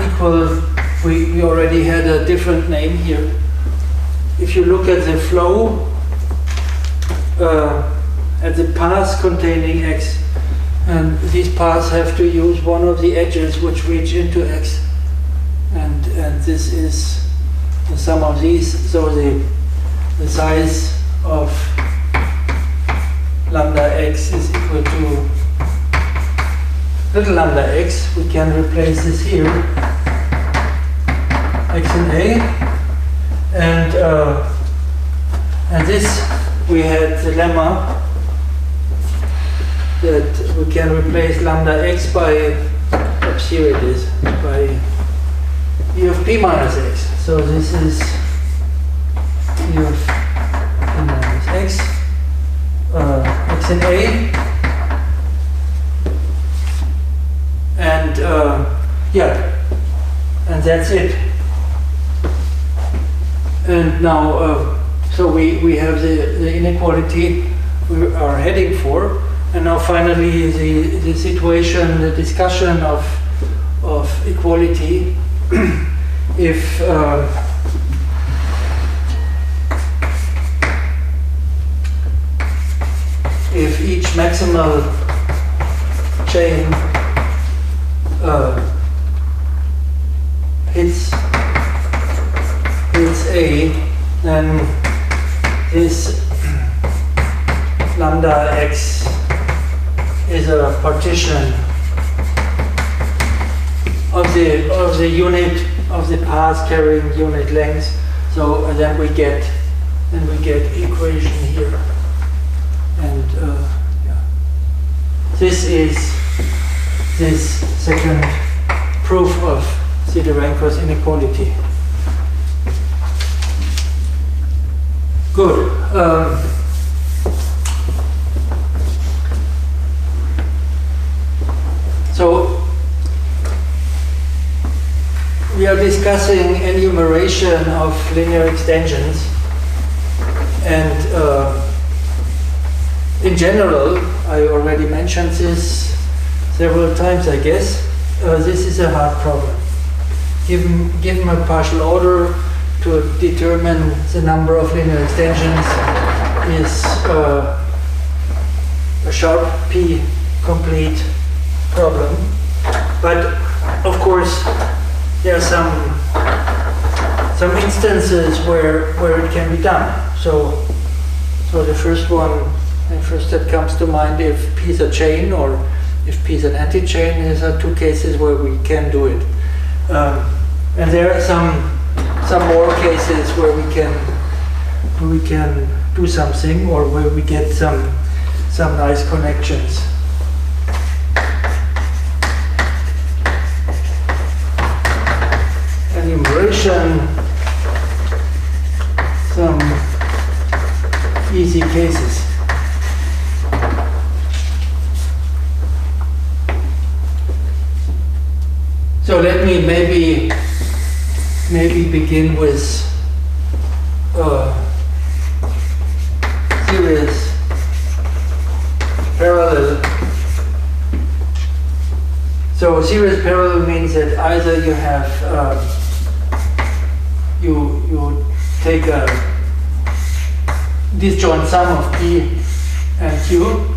equal, we already had a different name here. If you look at the flow, at the paths containing x, and these paths have to use one of the edges which reach into x, and this is the sum of these, so the size of lambda x is equal to little lambda x. We can replace this here, x in A, and this we had the lemma that we can replace lambda x by, oops, here it is, by E of P minus x. So this is E of P minus x, x in A, and yeah, and that's it. And now, so we have the inequality we are heading for, and now finally the situation, the discussion of equality. If if each maximal chain hits A, then this lambda x is a partition of the unit of the path carrying unit length. So then we get equation here, and yeah. This is this second proof of Sidorenko's inequality. Good. So we are discussing enumeration of linear extensions, and in general, I already mentioned this several times, I guess, this is a hard problem. Given a partial order to determine the number of linear extensions is a sharp P complete problem. But of course, there are some instances where it can be done. So the first that comes to mind, if P is a chain or if P is an anti-chain, these are two cases where we can do it. And there are some more cases where we can do something, or where we get some nice connections. Enumeration, some easy cases. So let me maybe begin with series parallel. So series parallel means that either you have you take a disjoint sum of P and Q,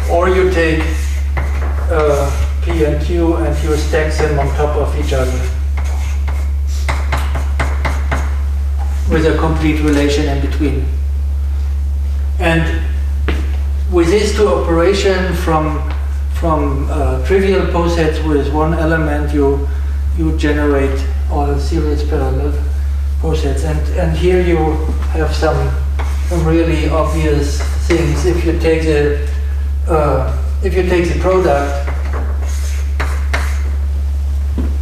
or you take P and Q and you stack them on top of each other with a complete relation in between. And with these two operations, from trivial posets with one element, you generate all series parallel posets. And here you have some really obvious things. If you take the product,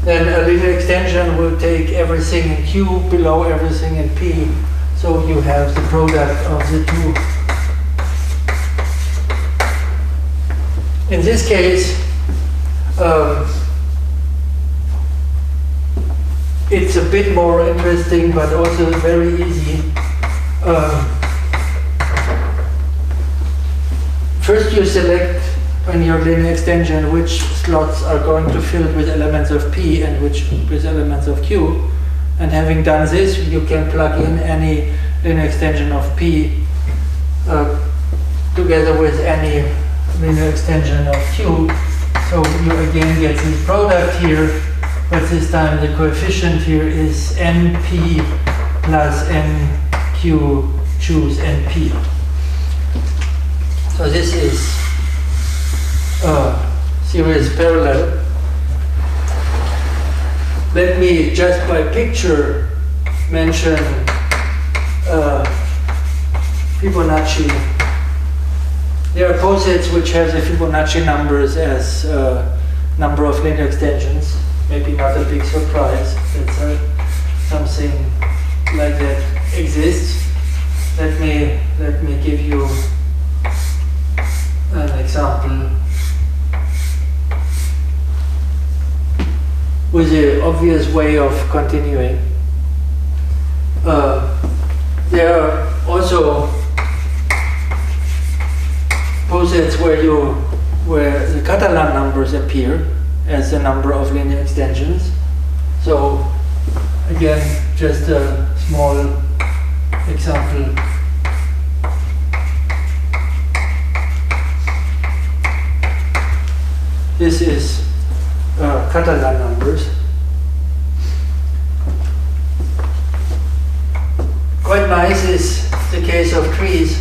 then a linear extension will take everything in Q below everything in P. So you have the product of the two. In this case, it's a bit more interesting, but also very easy. First you select on your linear extension which slots are going to fill with elements of P and which with elements of Q. And having done this, you can plug in any linear extension of P together with any linear extension of Q. So you again get this product here, but this time the coefficient here is NP plus NQ choose NP. So this is series parallel. Let me just by picture mention Fibonacci. There are posets which have the Fibonacci numbers as number of linear extensions. Maybe not a big surprise that something like that exists. Let me give you an example with the obvious way of continuing. There are also posets where the Catalan numbers appear as the number of linear extensions. So again, just a small example. This is Catalan numbers. Quite nice is the case of trees.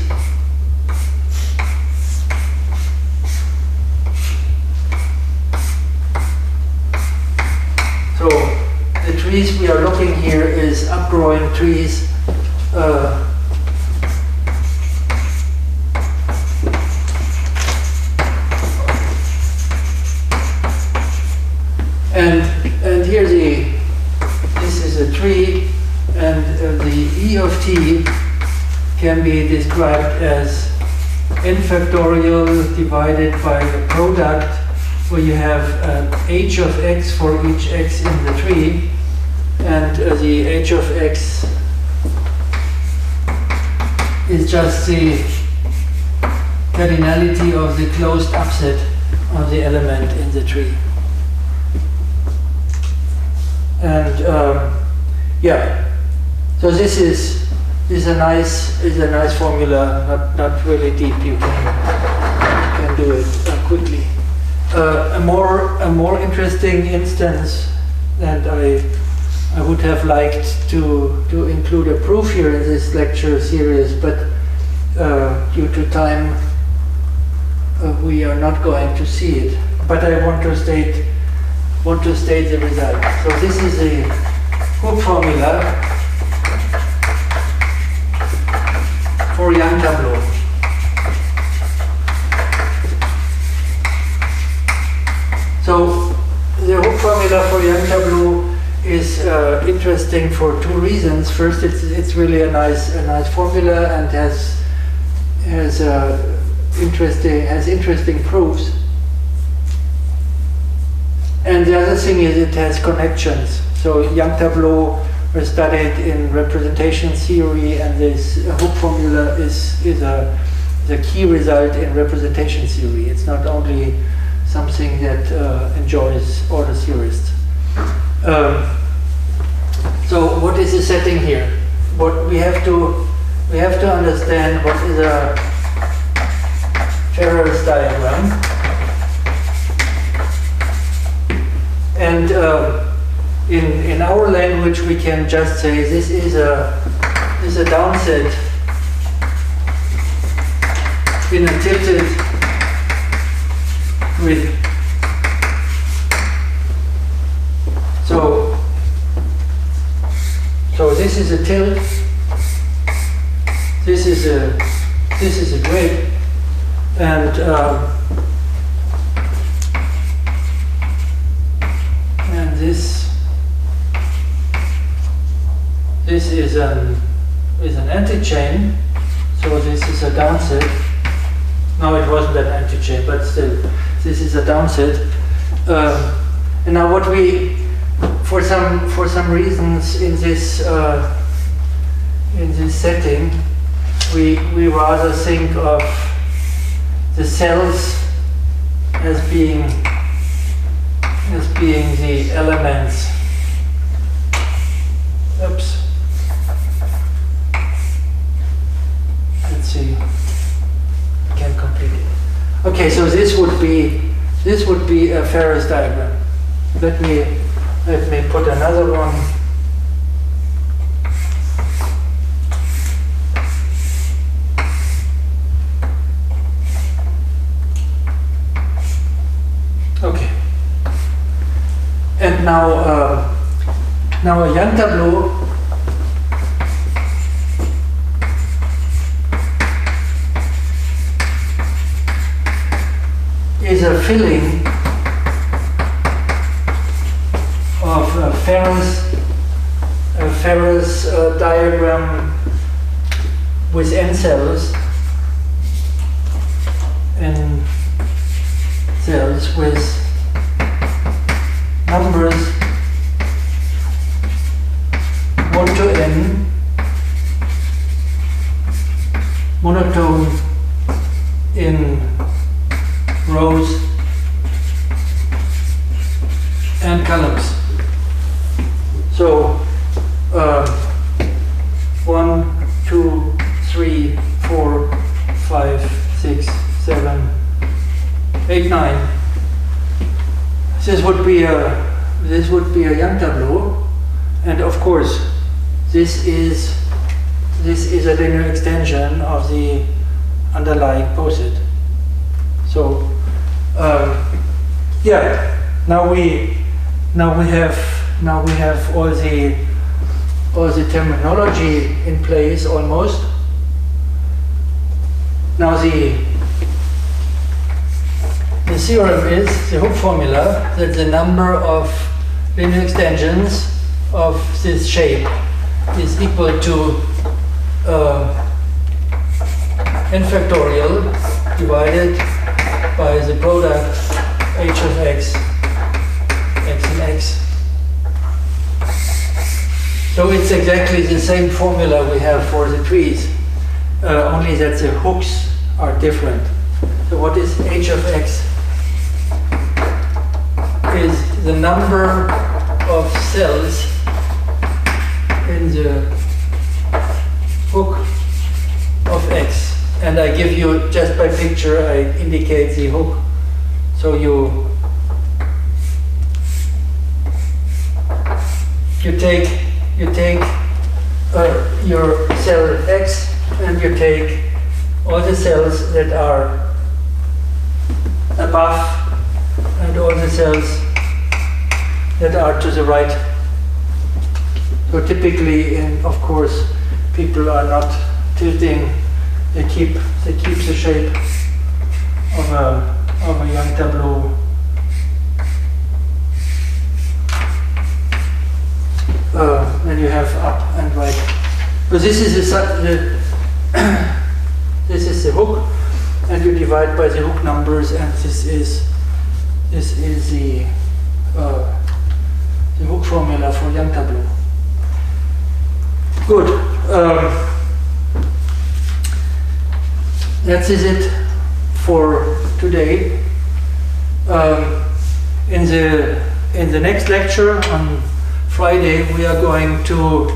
So the trees we are looking here is upgrowing trees. And here this is a tree, and the E of t can be described as n factorial divided by the product, where you have h of x for each x in the tree, and the h of x is just the cardinality of the closed upset of the element in the tree. And yeah, so this is a nice formula, not really deep. You can do it quickly. A more interesting instance, and I would have liked to include a proof here in this lecture series, but due to time we are not going to see it. But I want to state the result. So this is the Hooke formula for Young Tableaux. So the Hooke formula for Young Tableaux is interesting for two reasons. First, it's really a nice formula and has interesting proofs. And the other thing is it has connections. So Young Tableaux were studied in representation theory, and this Hooke formula is the key result in representation theory. It's not only something that enjoys order theorists. So what is the setting here? What we have to understand what is a Ferrer's diagram. And in our language, we can just say this is a downset in a tilted grid. So this is a tilt. This is a grid, and this is an anti-chain, so this is a downset. No, it wasn't an anti-chain, but still, this is a downset. And now, what we, for some reasons in this setting, we rather think of the cells as being the elements. Oops. Let's see. I can't complete it. Okay, so this would be a Ferrer's diagram. Let me put another one. Okay. And now a Young Tableau is a filling of a Ferrer's diagram with n cells and cells with numbers 1 to n, monotone in rows and columns. So 1, 2, 3, 4, 5, 6, 7, 8, 9, this would be a Young tableau, and of course this is a linear extension of the underlying poset. So yeah, now we have all the terminology in place almost. Now the theorem is, the Hooke formula, that the number of linear extensions of this shape is equal to n factorial divided by the product h of x, x and x. So it's exactly the same formula we have for the trees, only that the hooks are different. So what is h of x? Is the number of cells in the hook of x. And I give you, just by picture, I indicate the hook. So you take your cell x, and you take all the cells that are above and all the cells that are to the right. So typically, of course, people are not tilting. They keep the shape of a Young tableau. Then you have up and right. So this is this is the hook, and you divide by the hook numbers, and this is the hook formula for Young tableau. Good. That is it for today. In the next lecture on Friday, we are going to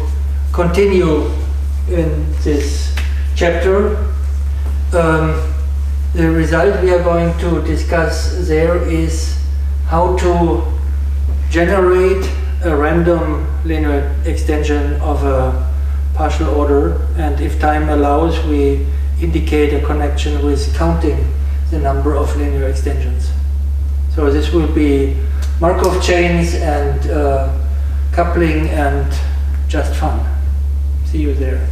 continue in this chapter. The result we are going to discuss there is how to generate a random linear extension of a partial order, and if time allows, we indicate a connection with counting the number of linear extensions. So this will be Markov chains and coupling and just fun. See you there.